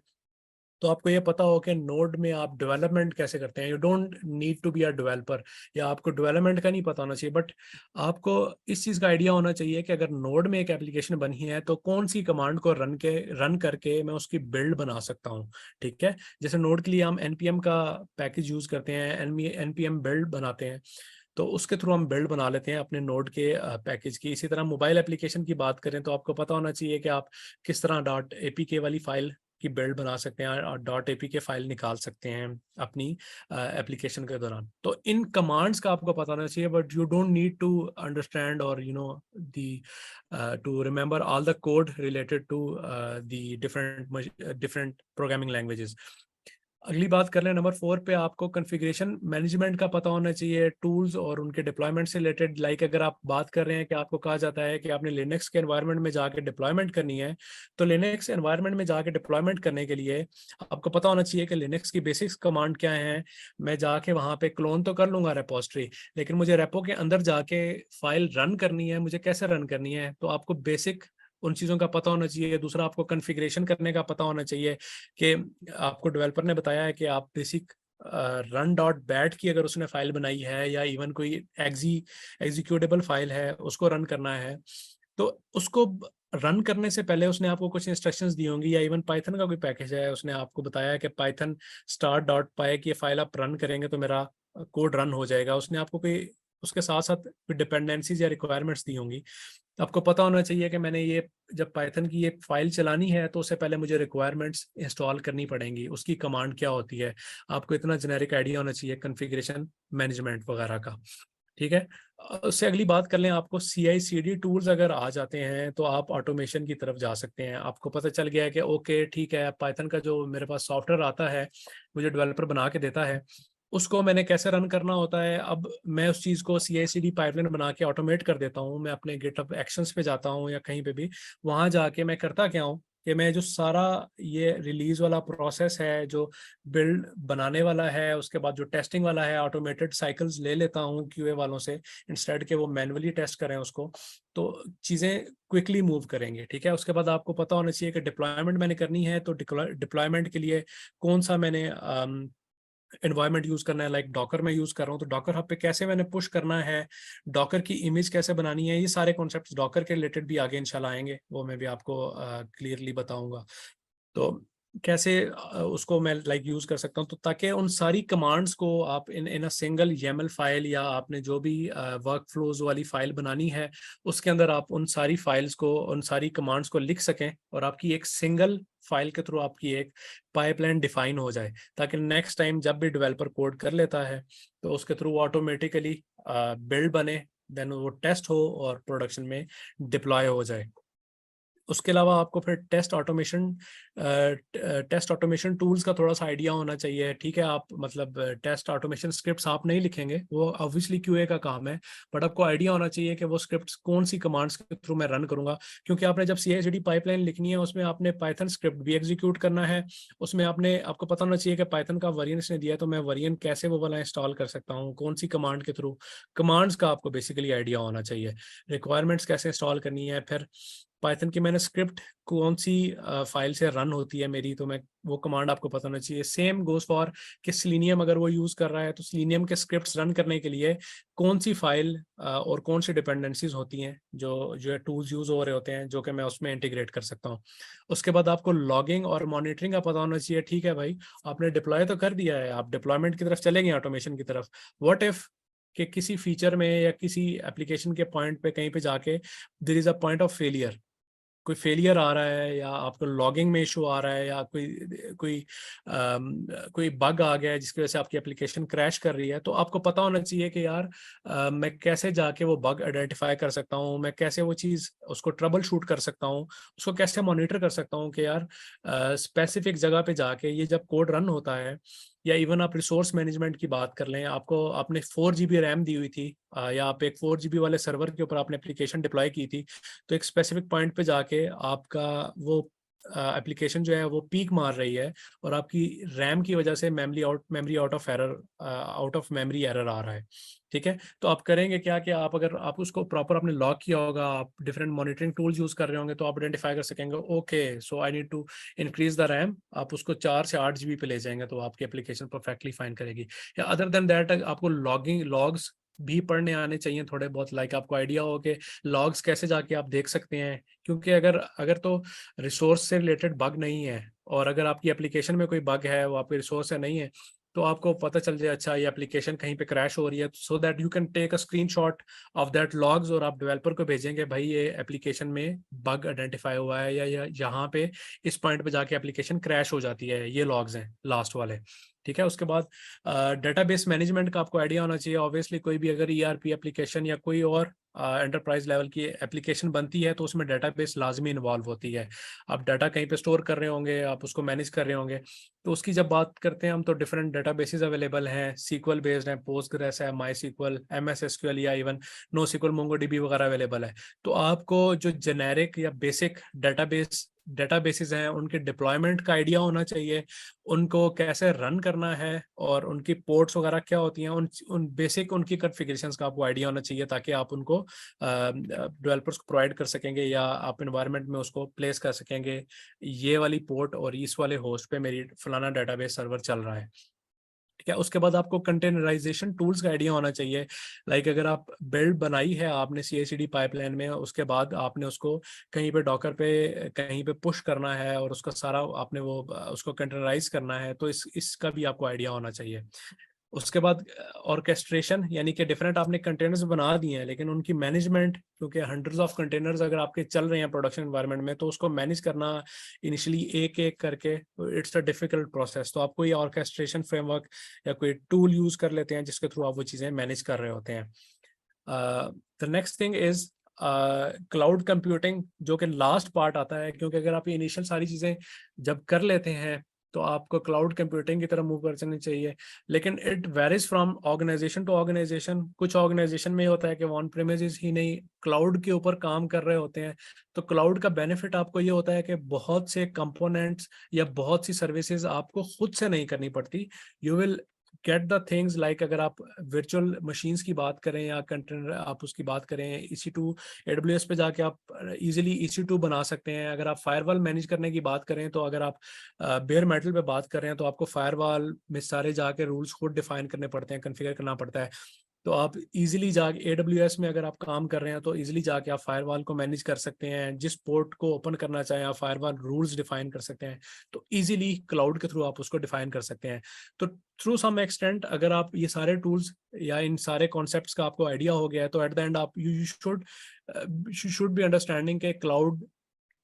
[SPEAKER 1] तो आपको ये पता हो कि नोड में आप डेवलपमेंट कैसे करते हैं। You don't need to be a developer, या आपको डेवलपमेंट का नहीं पता होना चाहिए, बट आपको इस चीज़ का आइडिया होना चाहिए कि अगर नोड में एक एप्लीकेशन बनी है तो कौन सी कमांड को रन करके मैं उसकी बिल्ड बना सकता हूँ। ठीक है, जैसे नोड के लिए हम npm का पैकेज यूज करते हैं, npm बिल्ड बनाते हैं, तो उसके थ्रू हम बिल्ड बना लेते हैं अपने नोड के पैकेज की। इसी तरह मोबाइल एप्लीकेशन की बात करें तो आपको पता होना चाहिए कि आप किस तरह .apk वाली फाइल की बिल्ड बना सकते हैं और .apk फाइल निकाल सकते हैं अपनी एप्लीकेशन के दौरान। तो इन कमांड्स का आपको पता होना चाहिए, but you don't need to understand और you know the to remember all the code related to the different programming languages. अगली बात कर लें नंबर 4 पे, आपको कॉन्फ़िगरेशन मैनेजमेंट का पता होना चाहिए, टूल्स और उनके डिप्लॉयमेंट से रिलेटेड। लाइक अगर आप बात कर रहे हैं कि आपको कहा जाता है कि आपने लिनक्स के एनवायरनमेंट में जाके डिप्लॉयमेंट करनी है, तो लिनक्स एनवायरनमेंट में जाके डिप्लॉयमेंट करने के लिए आपको पता होना चाहिए कि लिनक्स की बेसिक्स कमांड क्या है। मैं जाके वहाँ पे क्लोन तो कर लूँगा रेपोस्ट्री, लेकिन मुझे रेपो के अंदर जाके फाइल रन करनी है, मुझे कैसे रन करनी है, तो आपको बेसिक उन चीज़ों का पता होना चाहिए। दूसरा, आपको कॉन्फ़िगरेशन करने का पता होना चाहिए कि आपको डेवलपर ने बताया है कि आप बेसिक run.bat की अगर उसने फाइल बनाई है या इवन कोई एग्जीक्यूटेबल फाइल है उसको रन करना है, तो उसको रन करने से पहले उसने आपको कुछ इंस्ट्रक्शंस दी होंगी, या इवन पाइथन का कोई पैकेज है उसने आपको बताया कि पाइथन start.py की फाइल आप रन करेंगे तो मेरा कोड रन हो जाएगा। उसने आपको कोई उसके साथ साथ डिपेंडेंसीज या रिक्वायरमेंट्स दी होंगी। तो आपको पता होना चाहिए कि मैंने ये जब पाइथन की ये फाइल चलानी है तो उससे पहले मुझे रिक्वायरमेंट्स इंस्टॉल करनी पड़ेंगी, उसकी कमांड क्या होती है। आपको इतना जेनेरिक आइडिया होना चाहिए कॉन्फ़िगरेशन मैनेजमेंट वगैरह का। ठीक है। उससे अगली बात कर लें, आपको CI/CD टूल्स अगर आ जाते हैं तो आप ऑटोमेशन की तरफ जा सकते हैं। आपको पता चल गया है कि ओके ठीक है, पाइथन का जो मेरे पास सॉफ्टवेयर आता है, मुझे डेवलपर बना के देता है, उसको मैंने कैसे रन करना होता है। अब मैं उस चीज़ को CI/CD पाइपलाइन बना के ऑटोमेट कर देता हूँ। मैं अपने गिटहब एक्शंस पे जाता हूँ या कहीं पे भी, वहाँ जाके मैं करता क्या हूँ कि मैं जो सारा ये रिलीज वाला प्रोसेस है, जो बिल्ड बनाने वाला है, उसके बाद जो टेस्टिंग वाला है, ऑटोमेटेड साइकिल्स ले लेता हूँ QA वालों से, इंस्टेड के वो मैन्युअली टेस्ट करें उसको, तो चीज़ें क्विकली मूव करेंगे। ठीक है। उसके बाद आपको पता होना चाहिए कि डिप्लॉयमेंट मैंने करनी है तो डिप्लॉयमेंट के लिए कौन सा मैंने एनवायरनमेंट यूज करना है। लाइक डॉकर में यूज कर रहा हूँ तो डॉकर हब पे कैसे मैंने पुश करना है, डॉकर की इमेज कैसे बनानी है, ये सारे कॉन्सेप्ट्स डॉकर के रिलेटेड भी आगे इंशाल्लाह आएंगे, वो मैं भी आपको क्लियरली बताऊंगा। तो कैसे उसको मैं यूज कर सकता हूँ, तो ताकि उन सारी कमांड्स को आप इन अ सिंगल YAML फाइल, या आपने जो भी वर्क फ्लोज वाली फाइल बनानी है उसके अंदर आप उन सारी फाइल्स को, उन सारी कमांड्स को लिख सकें, और आपकी एक सिंगल फाइल के थ्रू आपकी एक पाइपलाइन डिफाइन हो जाए, ताकि नेक्स्ट टाइम जब भी डेवलपर कोड कर लेता है तो उसके थ्रू ऑटोमेटिकली बिल्ड बने, देन वो टेस्ट हो और प्रोडक्शन में डिप्लॉय हो जाए। उसके अलावा आपको फिर टेस्ट ऑटोमेशन टूल्स का थोड़ा सा आइडिया होना चाहिए। ठीक है, आप मतलब टेस्ट ऑटोमेशन स्क्रिप्ट्स आप नहीं लिखेंगे, वो ऑब्वियसली QA का काम है, बट आपको आइडिया होना चाहिए कि वो स्क्रिप्ट्स कौन सी कमांड्स के थ्रू मैं रन करूंगा। क्योंकि आपने जब CI/CD पाइपलाइन लिखनी है उसमें आपने पाइथन स्क्रिप्ट भी एग्जीक्यूट करना है, उसमें आपको पता होना चाहिए कि पाइथन का वेरिएंट इसने दिया है तो मैं वेरिएंट कैसे वो वाला इंस्टॉल कर सकता हूँ, कौन सी कमांड के थ्रू। कमांड्स का आपको बेसिकली आइडिया होना चाहिए, रिक्वायरमेंट्स कैसे इंस्टॉल करनी है, फिर पाइथन की मैंने स्क्रिप्ट कौन सी फाइल से रन होती है मेरी, तो मैं वो कमांड आपको पता होना चाहिए। सेम गोज फॉर कि सिलेनियम अगर वो यूज कर रहा है तो सिलेनियम के स्क्रिप्ट्स रन करने के लिए कौन सी फाइल और कौन सी डिपेंडेंसीज होती हैं जो जो टूल्स यूज हो रहे होते हैं, जो कि मैं उसमें इंटीग्रेट कर सकता हूँ। उसके बाद आपको लॉगिंग और मॉनिटरिंग का पता होना चाहिए। ठीक है भाई, आपने डिप्लॉय तो कर दिया है, आप डिप्लॉयमेंट की तरफ चले गए, ऑटोमेशन की तरफ। व्हाट इफ कि किसी फीचर में या किसी एप्लीकेशन के पॉइंट पे कहीं पे जाके there is a point of failure, कोई फेलियर आ रहा है, या आपको लॉगिंग में इशू आ रहा है, या कोई बग आ गया है जिसकी वजह से आपकी एप्लीकेशन क्रैश कर रही है, तो आपको पता होना चाहिए कि यार मैं कैसे जाके वो बग आइडेंटिफाई कर सकता हूँ, मैं कैसे वो चीज़ उसको ट्रबल शूट कर सकता हूँ, उसको कैसे मॉनिटर कर सकता हूँ कि यार स्पेसिफिक जगह पे जाके ये जब कोड रन होता है। या इवन आप रिसोर्स मैनेजमेंट की बात कर लें, आपको आपने 4 GB रैम दी हुई थी, या आप एक 4 GB वाले सर्वर के ऊपर आपने एप्लीकेशन डिप्लॉय की थी, तो एक स्पेसिफिक पॉइंट पे जाके आपका वो एप्लीकेशन जो है वो पीक मार रही है, और आपकी रैम की वजह से memory out of memory error आ रहा है। ठीक है, तो आप करेंगे क्या कि आप अगर आप उसको प्रॉपर आपने लॉक किया होगा, आप डिफरेंट मॉनिटरिंग टूल्स यूज कर रहे होंगे, तो आप आइडेंटिफाई कर सकेंगे okay so I need to increase the RAM. आप उसको 4 से 8 GB पे ले जाएंगे तो आपकी एप्लीकेशन परफेक्टली फाइन करेगी। या अदर देन दैट आपको लॉग्स भी पढ़ने आने चाहिए थोड़े बहुत, लाइक आपको आइडिया हो कि लॉग्स कैसे जाके आप देख सकते हैं। क्योंकि अगर अगर तो रिसोर्स से रिलेटेड बग नहीं है, और अगर आपकी एप्लीकेशन में कोई बग है वो आपके रिसोर्स से नहीं है, तो आपको पता चल जाए अच्छा ये एप्लीकेशन कहीं पे क्रैश हो रही है, so that you can take a screenshot of that logs, और आप डेवलपर को भेजेंगे भाई ये एप्लीकेशन में बग आइडेंटिफाई हुआ है, या यहाँ पे इस पॉइंट पे जाके एप्लीकेशन क्रैश हो जाती है, ये लॉग्स हैं लास्ट वाले। ठीक है, उसके बाद डेटाबेस मैनेजमेंट का आपको आइडिया होना चाहिए। ऑब्वियसली कोई भी अगर ERP एप्लीकेशन या कोई और एंटरप्राइज लेवल की एप्लीकेशन बनती है तो उसमें डेटाबेस लाजमी इन्वॉल्व होती है। आप डाटा कहीं पे स्टोर कर रहे होंगे, आप उसको मैनेज कर रहे होंगे, तो उसकी जब बात करते हैं हम तो डिफरेंट डेटाबेसेस अवेलेबल हैं, SQL बेस्ड है, पोस्टग्रेस है, MySQL, MS SQL, या इवन NoSQL, MongoDB वगैरह अवेलेबल है। तो आपको जो जेनेरिक या बेसिक डेटाबेसेस हैं उनके डिप्लॉयमेंट का आइडिया होना चाहिए, उनको कैसे रन करना है और उनकी पोर्ट्स वगैरह क्या होती हैं, उन बेसिक उनकी कॉन्फ़िगरेशंस का आपको आइडिया होना चाहिए, ताकि आप उनको डेवलपर्स को प्रोवाइड कर सकेंगे, या आप इन्वायरमेंट में उसको प्लेस कर सकेंगे, ये वाली पोर्ट और इस वाले होस्ट पे मेरी फलाना डेटाबेस सर्वर चल रहा है। ठीक है। उसके बाद आपको कंटेनराइजेशन टूल्स का आइडिया होना चाहिए। लाइक अगर आप बिल्ड बनाई है आपने CI/CD पाइपलाइन में, उसके बाद आपने उसको कहीं पे डॉकर पे कहीं पे पुश करना है और उसका सारा आपने वो उसको कंटेनराइज करना है, तो इसका भी आपको आइडिया होना चाहिए। उसके बाद ऑर्केस्ट्रेशन, यानी कि डिफरेंट आपने कंटेनर्स बना दिए हैं, लेकिन उनकी मैनेजमेंट, क्योंकि हंड्रेड्स ऑफ कंटेनर्स अगर आपके चल रहे हैं प्रोडक्शन एनवायरनमेंट में, तो उसको मैनेज करना इनिशियली एक एक करके इट्स अ डिफिकल्ट प्रोसेस। तो आप कोई ऑर्केस्ट्रेशन फ्रेमवर्क या कोई टूल यूज कर लेते हैं जिसके थ्रू आप वो चीज़ें मैनेज कर रहे होते हैं। The next thing is cloud computing, जो कि लास्ट पार्ट आता है, क्योंकि अगर आप ये इनिशियल सारी चीज़ें जब कर लेते हैं तो आपको क्लाउड कंप्यूटिंग की तरफ मूव कर चलनी चाहिए। लेकिन it varies from organization to organization. कुछ ऑर्गेनाइजेशन में होता है कि ऑन प्रेमिसेस ही नहीं, क्लाउड के ऊपर काम कर रहे होते हैं। तो क्लाउड का बेनिफिट आपको ये होता है कि बहुत से कंपोनेंट्स या बहुत सी सर्विसेज आपको खुद से नहीं करनी पड़ती। You will get the things like, अगर आप वर्चुअल मशीन्स की बात करें या कंटेनर आप उसकी बात करें, EC2 AWS पे जाके आप इजीली EC2 बना सकते हैं। अगर आप फायरवॉल मैनेज करने की बात करें, तो अगर आप बेयर मेटल पे बात कर रहे हैं, तो आपको फायरवॉल में सारे जाके रूल्स खुद डिफाइन करने पड़ते हैं, कॉन्फ़िगर करना पड़ता है। तो आप इजीली जाके AWS में अगर आप काम कर रहे हैं, तो इजीली जाके आप फायरवॉल को मैनेज कर सकते हैं। जिस पोर्ट को ओपन करना चाहें आप फायरवॉल रूल्स डिफाइन कर सकते हैं, तो इजीली क्लाउड के थ्रू आप उसको डिफाइन कर सकते हैं। तो थ्रू सम एक्सटेंट अगर आप ये सारे टूल्स या इन सारे कॉन्सेप्ट्स का आपको आइडिया हो गया है, तो एट द एंड आप यू शुड बी अंडरस्टैंडिंग के क्लाउड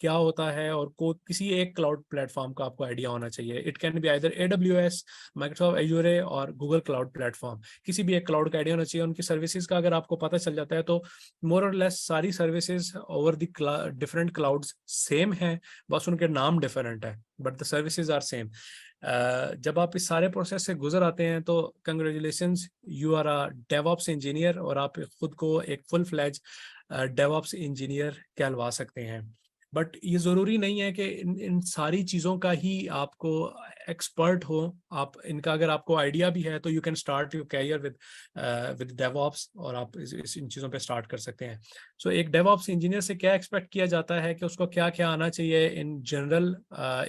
[SPEAKER 1] क्या होता है, और को किसी एक क्लाउड प्लेटफॉर्म का आपको आइडिया होना चाहिए। It can be either AWS, Microsoft azure और गूगल क्लाउड प्लेटफॉर्म। किसी भी एक क्लाउड का आइडिया होना चाहिए। उनकी सर्विसेज का अगर आपको पता चल जाता है, तो मोर और लेस सारी services over the different clouds same है, बस उनके नाम डिफरेंट है, but the services are same. जब आप इस सारे प्रोसेस से गुजर आते हैं, तो congratulations, you are a DevOps engineer, और आप खुद को एक फुल फ्लैज डेवऑप्स इंजीनियर कहलवा सकते हैं। बट ये ज़रूरी नहीं है कि इन सारी चीज़ों का ही आपको एक्सपर्ट हो। आप इनका अगर आपको आइडिया भी है, तो you can start your career with DevOps, और आप इन चीज़ों पे स्टार्ट कर सकते हैं। सो एक डेवऑप्स इंजीनियर से क्या एक्सपेक्ट किया जाता है कि उसको क्या क्या आना चाहिए in general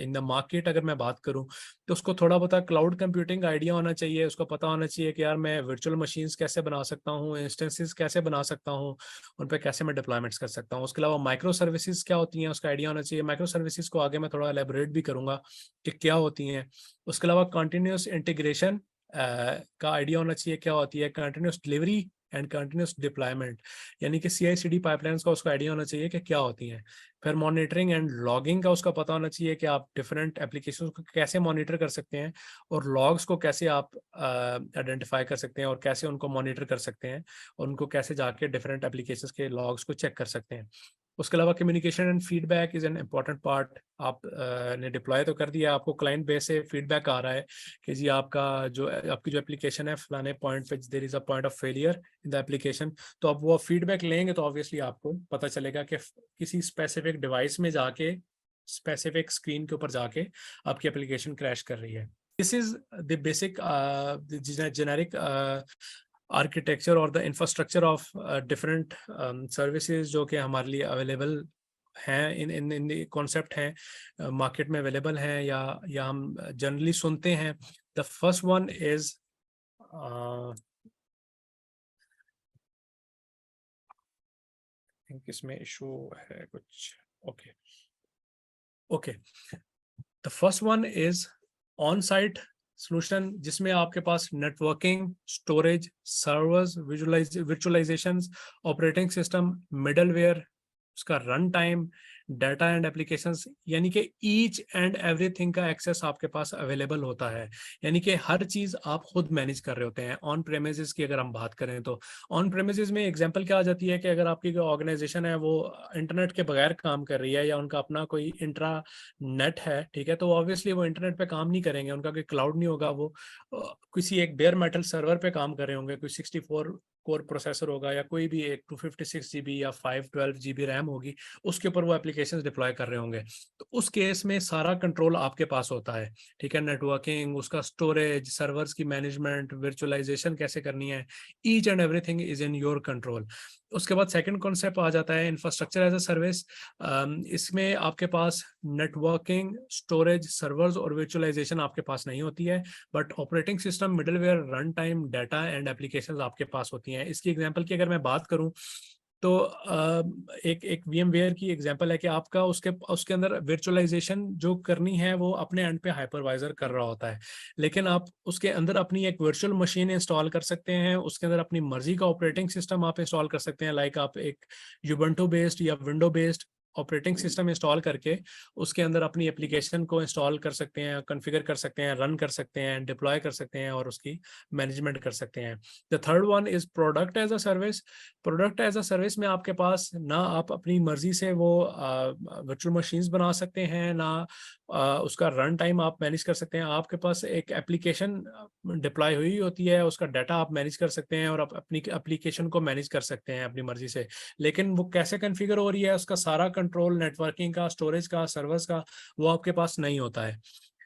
[SPEAKER 1] in the market. अगर मैं बात करूं, तो उसको थोड़ा बहुत क्लाउड कंप्यूटिंग का आइडिया होना चाहिए। उसको पता होना चाहिए कि यार मैं वर्चुअल मशीन्स कैसे बना सकता हूँ, इंस्टेंसेस कैसे बना सकता हूँ, उन पर कैसे मैं डिप्लॉयमेंट्स कर सकता हूँ। उसके अलावा माइक्रो सर्विसेज क्या होती हैं उसका आइडिया होना चाहिए। माइक्रो सर्विसेज को आगे मैं थोड़ा एलेबोरेट भी करूंगा कि क्या होती हैं। उसके अलावा कंटिन्यूस इंटीग्रेशन का आइडिया होना चाहिए, क्या होती है continuous delivery and continuous deployment, यानी कि CI/CD पाइपलाइंस का उसका आइडिया होना चाहिए कि क्या होती हैं। फिर मॉनिटरिंग एंड लॉगिंग का उसका पता होना चाहिए कि आप डिफरेंट एप्लीकेशंस को कैसे मॉनिटर कर सकते हैं, और लॉग्स को कैसे आप आइडेंटिफाई कर सकते हैं, और कैसे उनको मॉनिटर कर सकते हैं, और उनको कैसे जाके डिफरेंट एप्लीकेशंस के लॉग्स को चेक कर सकते हैं। उसके अलावा communication and feedback is an important part. आप ने डिप्लॉय तो कर दिया, आपको क्लाइंट बेस से फीडबैक आ रहा है कि जी आपकी जो एप्लीकेशन है फलाने पॉइंट पे there is a point of failure in the application. तो आप वो फीडबैक लेंगे, तो ऑब्वियसली आपको पता चलेगा कि किसी स्पेसिफिक डिवाइस में जाके, स्पेसिफिक स्क्रीन के ऊपर जाके आपकी एप्लीकेशन क्रैश कर रही है। This is the basic generic architecture और the infrastructure of different services जो कि हमारे लिए अवेलेबल हैं, इन कॉन्सेप्ट हैं, मार्केट में अवेलेबल हैं, या हम जनरली सुनते हैं। The first one is think इसमें इशू है कुछ। Okay okay, the first one is on site solution, जिसमें आपके पास networking, storage, servers, visualization, operating system, middleware, उसका run time, data and applications, यानी कि ईच एंड एवरीथिंग का एक्सेस आपके पास अवेलेबल होता है। यानी कि हर चीज आप खुद मैनेज कर रहे होते हैं। ऑन प्रेमिसेस की अगर हम बात करें, तो ऑन प्रेमिसेस में एग्जांपल क्या आ जाती है कि अगर आपकी जो ऑर्गेनाइजेशन है वो इंटरनेट के बगैर काम कर रही है, या उनका अपना कोई इंट्रा नेट है, ठीक है, तो ऑब्वियसली वो इंटरनेट पे काम नहीं करेंगे, उनका कोई क्लाउड नहीं होगा, वो किसी एक बेयर मेटल सर्वर पे काम कर रहे होंगे। कोई 64 कोर प्रोसेसर होगा, या कोई भी एक 256 GB या 512 GB रैम होगी, उसके ऊपर वो एप्लीकेशंस डिप्लॉय कर रहे होंगे। तो उस केस में सारा कंट्रोल आपके पास होता है, ठीक है। नेटवर्किंग, उसका स्टोरेज, सर्वर्स की मैनेजमेंट, वर्चुअलाइजेशन कैसे करनी है, each and everything is in your control. उसके बाद सेकंड कॉन्सेप्ट आ जाता है इंफ्रास्ट्रक्चर एज अ सर्विस। इसमें आपके पास नेटवर्किंग, स्टोरेज, सर्वर्स और वर्चुअलाइजेशन आपके पास नहीं होती है, but operating system, middleware, run time, data and applications आपके पास होती हैं। इसकी एग्जांपल की अगर मैं बात करूं तो एक VMware की एग्जांपल है कि आपका उसके उसके अंदर वर्चुअलाइजेशन जो करनी है वो अपने एंड पे हाइपरवाइजर कर रहा होता है, लेकिन आप उसके अंदर अपनी एक वर्चुअल मशीन इंस्टॉल कर सकते हैं, उसके अंदर अपनी मर्जी का ऑपरेटिंग सिस्टम आप इंस्टॉल कर सकते हैं। लाइक आप एक यूबंटू बेस्ड या window based operating system install करके उसके अंदर अपनी एप्लीकेशन को इंस्टॉल कर सकते हैं, कॉन्फ़िगर कर सकते हैं, रन कर सकते हैं, डिप्लॉय कर सकते हैं और उसकी मैनेजमेंट कर सकते हैं। The third one is product as a service. Product as a service में आपके पास ना आप अपनी मर्जी से वो वर्चुअल मशीन्स बना सकते हैं, ना उसका रन टाइम आप मैनेज कर सकते हैं। आपके पास एक एप्लीकेशन डिप्लॉय हुई होती है, उसका डाटा आप मैनेज कर सकते हैं और आप अपनी एप्लीकेशन को मैनेज कर सकते हैं अपनी मर्जी से, लेकिन वो कैसे कॉन्फ़िगर हो रही है, उसका सारा कंट्रोल नेटवर्किंग का, स्टोरेज का, सर्वर्स का, वो आपके पास नहीं होता है।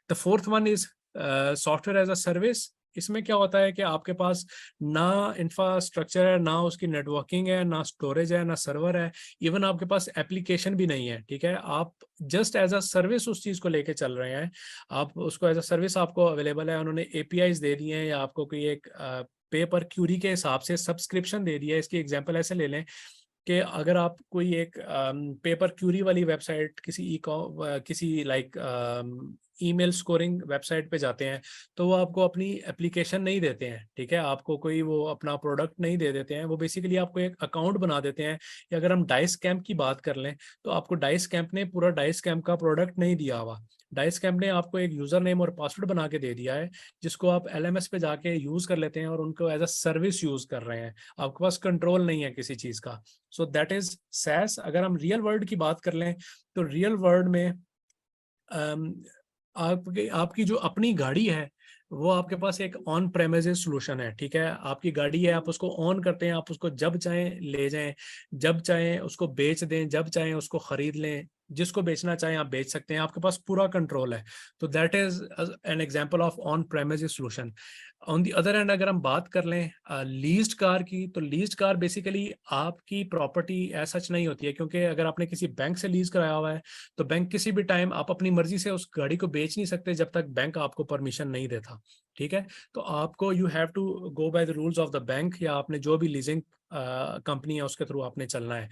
[SPEAKER 1] The fourth one is software as a service. इसमें क्या होता है कि आपके पास ना इंफ्रास्ट्रक्चर है, ना उसकी नेटवर्किंग है, ना स्टोरेज है, ना सर्वर है, इवन आपके पास एप्लीकेशन भी नहीं है। ठीक है, आप जस्ट एज अ सर्विस उस चीज को लेके चल रहे हैं, आप उसको एज अ सर्विस आपको अवेलेबल है, उन्होंने APIs दे दिए हैं या आपको कोई एक पे पर क्यूरी के हिसाब से सब्सक्रिप्शन दे दिया है। इसकी एग्जांपल ऐसे ले लें कि अगर आप कोई एक पेपर क्यूरी वाली वेबसाइट किसी लाइक ईमेल स्कोरिंग वेबसाइट पे जाते हैं, तो वो आपको अपनी एप्लीकेशन नहीं देते हैं। ठीक है, आपको कोई वो अपना प्रोडक्ट नहीं दे देते हैं, वो बेसिकली आपको एक अकाउंट बना देते हैं। या अगर हम डाइस कैंप की बात कर लें तो आपको डाइस कैंप ने पूरा डाइस कैंप का प्रोडक्ट नहीं दिया हुआ। डाइस कैंप ने आपको एक यूजर नेम और पासवर्ड बना के दे दिया है, जिसको आप LMS पे जाके यूज कर लेते हैं और उनको एज अ सर्विस यूज कर रहे हैं। आपके पास कंट्रोल नहीं है किसी चीज का। सो दैट इज SaaS। अगर हम रियल वर्ल्ड की बात कर लें तो रियल वर्ल्ड में आपकी जो अपनी गाड़ी है वो आपके पास एक ऑन प्रेमिसेस सोल्यूशन है। ठीक है, आपकी गाड़ी है, आप उसको ऑन करते हैं, आप उसको जब चाहें ले जाएं, जब चाहें उसको बेच दें, जब चाहें उसको खरीद लें, जिसको बेचना चाहें आप बेच सकते हैं, आपके पास पूरा कंट्रोल है। तो that is an example of on premises solution. On the other and अगर हम बात कर लें लीज्ड कार की, तो लीज्ड कार बेसिकली आपकी प्रॉपर्टी एज सच नहीं होती है, क्योंकि अगर आपने किसी बैंक से लीज कराया हुआ है तो बैंक किसी भी टाइम आप अपनी मर्जी से उस गाड़ी को बेच नहीं सकते जब तक बैंक आपको परमिशन नहीं देता। ठीक है, तो आपको you have to go by the rules of the bank, या आपने जो भी लीजिंग कंपनी है उसके थ्रू आपने चलना है।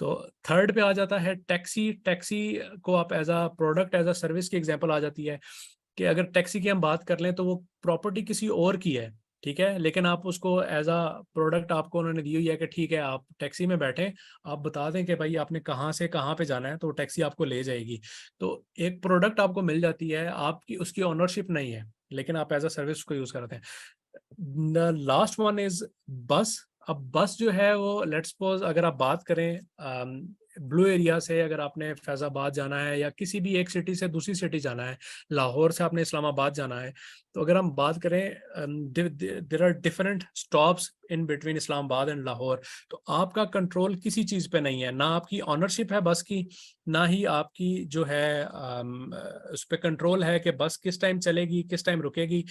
[SPEAKER 1] तो थर्ड पे आ जाता है टैक्सी। टैक्सी को आप as a product as a service की एग्जांपल आ जाती है कि अगर टैक्सी की हम बात कर लें तो वो प्रॉपर्टी किसी और की है। ठीक है, लेकिन आप उसको एज अ प्रोडक्ट आपको उन्होंने दी हुई है कि ठीक है आप टैक्सी में बैठे, आप बता दें कि भाई आपने कहाँ से कहाँ पे जाना है, तो टैक्सी आपको ले जाएगी। तो एक प्रोडक्ट आपको मिल जाती है, आपकी उसकी ओनरशिप नहीं है, लेकिन आप एज अ सर्विस को यूज करते हैं। द लास्ट वन इज बस। अब बस जो है वो लेट्स सपोज अगर आप बात करें ब्लू एरिया से, अगर आपने फैजाबाद जाना है या किसी भी एक सिटी से दूसरी सिटी जाना है, लाहौर से आपने इस्लामाबाद जाना है, तो अगर हम बात करें there are different stops in between Islamabad and Lahore, तो आपका कंट्रोल किसी चीज पे नहीं है, ना आपकी ऑनरशिप है बस की, ना ही आपकी जो है उस पर कंट्रोल है कि बस किस टाइम चलेगी, किस टाइम रुकेगी।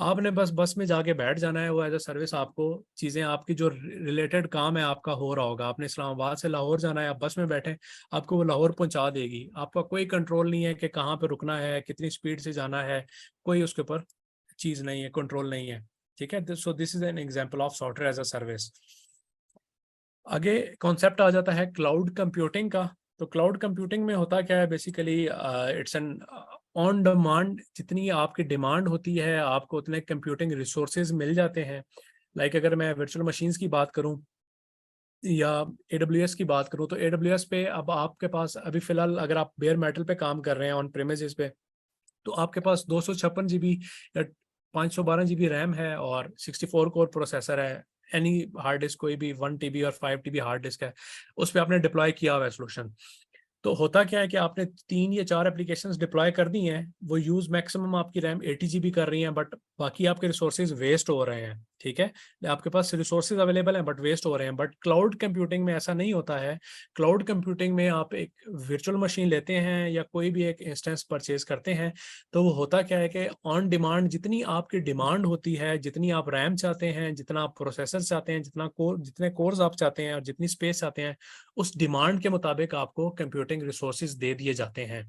[SPEAKER 1] आपने बस बस में जाके बैठ जाना है, वो एज अ सर्विस आपको चीज़ें, आपकी जो रिलेटेड काम है आपका हो रहा होगा। आपने इस्लामाबाद से लाहौर जाना है, आप बस में बैठे, आपको वो लाहौर पहुंचा देगी। आपका कोई कंट्रोल नहीं है कि कहाँ पे रुकना है, कितनी स्पीड से जाना है, कोई उसके ऊपर चीज़ नहीं है, कंट्रोल नहीं है। ठीक है, so this is an example of software as a service. आगे कॉन्सेप्ट आ जाता है क्लाउड कंप्यूटिंग का। तो क्लाउड कंप्यूटिंग में होता क्या है, basically it's an on demand, जितनी आपकी डिमांड होती है आपको उतने कंप्यूटिंग रिसोर्सेज मिल जाते हैं। लाइक अगर मैं वर्चुअल मशीन्स की बात करूं या AWS की बात करूं, तो AWS पे अब आपके पास अभी फिलहाल अगर आप बेयर मेटल पे काम कर रहे हैं ऑन प्रेमिसेस पे, तो आपके पास 256 GB या 512 GB रैम है और 64 कोर प्रोसेसर है। एनी हार्ड डिस्क, कोई भी 1 TB और 5 TB हार्ड डिस्क है, उस पर आपने डिप्लॉय किया हुआ है सोल्यूशन। तो होता क्या है कि आपने 3 या 4 एप्लीकेशंस डिप्लॉय कर दी हैं, वो यूज मैक्सिमम आपकी रैम 80 GB कर रही हैं, बट बाकी आपके रिसोर्सेज वेस्ट हो रहे हैं। ठीक है, आपके पास रिसोर्सेज अवेलेबल हैं बट वेस्ट हो रहे हैं। बट क्लाउड कंप्यूटिंग में ऐसा नहीं होता है। क्लाउड कंप्यूटिंग में आप एक वर्चुअल मशीन लेते हैं या कोई भी एक इंस्टेंस परचेज करते हैं, तो वो होता क्या है कि ऑन डिमांड जितनी आपकी डिमांड होती है, जितनी आप रैम चाहते हैं, जितना आप प्रोसेसर चाहते हैं, जितने कोर्स आप चाहते हैं और जितनी स्पेस चाहते हैं, उस डिमांड के मुताबिक आपको कंप्यूटिंग रिसोर्सेज दे दिए जाते हैं।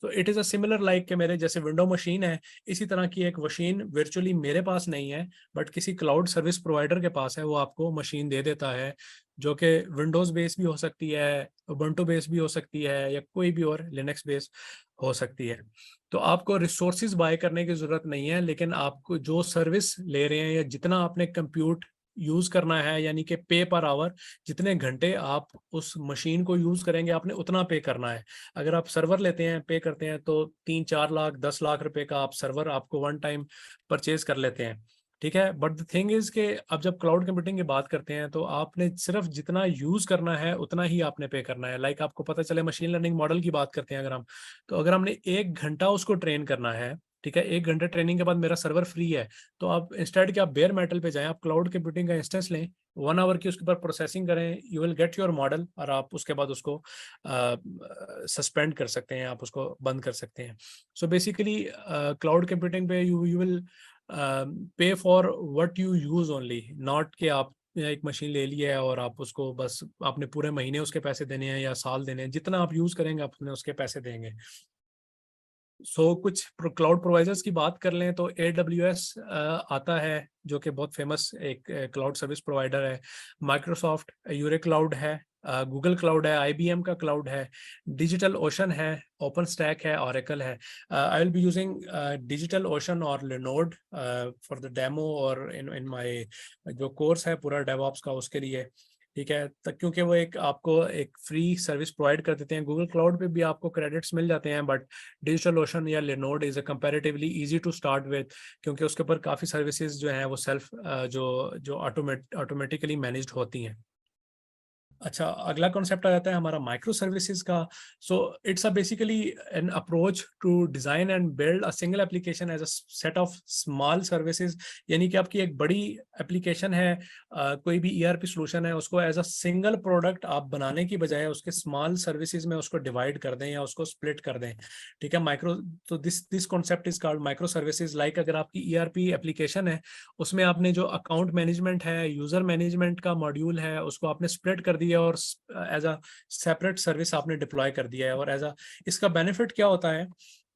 [SPEAKER 1] तो it is a similar like कि मेरे जैसे विंडो मशीन है, इसी तरह की एक मशीन वर्चुअली मेरे पास नहीं है बट किसी क्लाउड सर्विस प्रोवाइडर के पास है, वो आपको मशीन दे देता है, जो कि विंडोज़ बेस भी हो सकती है, उबंटू बेस भी हो सकती है, या कोई भी और लिनक्स बेस हो सकती है। तो आपको रिसोर्सेज बाय करने की ज़रूरत नहीं है, लेकिन आपको जो सर्विस ले रहे हैं या जितना आपने कंप्यूट यूज़ करना है, यानी कि पे पर आवर, जितने घंटे आप उस मशीन को यूज़ करेंगे आपने उतना पे करना है। अगर आप सर्वर लेते हैं, पे करते हैं, तो 3-4 लाख 10 लाख रुपए का आप सर्वर आपको वन टाइम परचेज कर लेते हैं, ठीक है। बट द थिंग इज के अब जब क्लाउड कंप्यूटिंग की बात करते हैं तो आपने सिर्फ जितना यूज करना है उतना ही आपने पे करना है। लाइक आपको पता चले, मशीन लर्निंग मॉडल की बात करते हैं अगर हम, तो अगर हमने 1 घंटा उसको ट्रेन करना है, ठीक है, 1 घंटे ट्रेनिंग के बाद मेरा सर्वर फ्री है, तो आप इंस्टेड के आप बेयर मेटल पे जाएं, आप क्लाउड कंप्यूटिंग का इंस्टेंस लें, 1 आवर की उसके ऊपर प्रोसेसिंग करें, you will get your model, और आप उसके बाद उसको सस्पेंड कर सकते हैं, आप उसको बंद कर सकते हैं। सो बेसिकली क्लाउड कंप्यूटिंग पे you will pay for what you use only, not कि आप एक मशीन ले ली है और आप उसको बस आपने पूरे महीने उसके पैसे देने हैं या साल देने हैं, जितना आप यूज करेंगे आप उसके पैसे देंगे। कुछ क्लाउड प्रोवाइडर्स की बात कर लें तो AWS आता है, जो कि बहुत फेमस एक क्लाउड सर्विस प्रोवाइडर है। माइक्रोसॉफ्ट यूरे क्लाउड है, गूगल क्लाउड है, IBM का क्लाउड है, डिजिटल ओशन है, ओपन स्टैक है, ओरेकल है। आई will be using digital ocean और लिनोड फॉर द डेमो, और इन माय जो कोर्स है पूरा डेवऑप्स का उसके लिए, ठीक है। क्योंकि वो एक आपको एक फ्री सर्विस प्रोवाइड कर देते हैं। गूगल क्लाउड पे भी आपको क्रेडिट्स मिल जाते हैं, बट डिजिटल ओशन या Linode is a comparatively easy to start with, क्योंकि उसके ऊपर काफ़ी सर्विसेज जो हैं वो सेल्फ जो ऑटोमेटिकली मैनेज्ड होती हैं। अच्छा, अगला कॉन्सेप्ट आ जाता है हमारा माइक्रो सर्विसेज का। So it's a basically an approach to design and build a single application as a set of small services. यानी कि आपकी एक बड़ी एप्लीकेशन है, कोई भी ERP सॉल्यूशन है, उसको एज अ सिंगल प्रोडक्ट आप बनाने की बजाय उसके स्मॉल सर्विसेज में उसको डिवाइड कर दें या उसको स्प्लिट कर दें, ठीक है। माइक्रो, तो this concept is called micro services. Like अगर आपकी ERP एप्लीकेशन है, उसमें आपने जो अकाउंट मैनेजमेंट है, यूजर मैनेजमेंट का मॉड्यूल है, उसको आपने स्प्लिट कर दिया और एज अ सेपरेट सर्विस आपने डिप्लॉय कर दिया है। और एज अ इसका बेनिफिट क्या होता है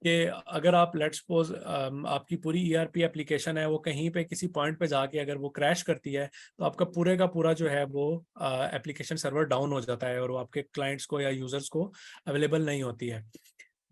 [SPEAKER 1] कि अगर आप लेट्स सपोज आपकी पूरी ERP एप्लीकेशन है, वो कहीं पे किसी पॉइंट पे जाके अगर वो क्रैश करती है, तो आपका पूरे का पूरा जो है वो एप्लीकेशन सर्वर डाउन हो जाता है और वो आपके क्लाइंट्स को या यूजर्स को अवेलेबल नहीं होती है।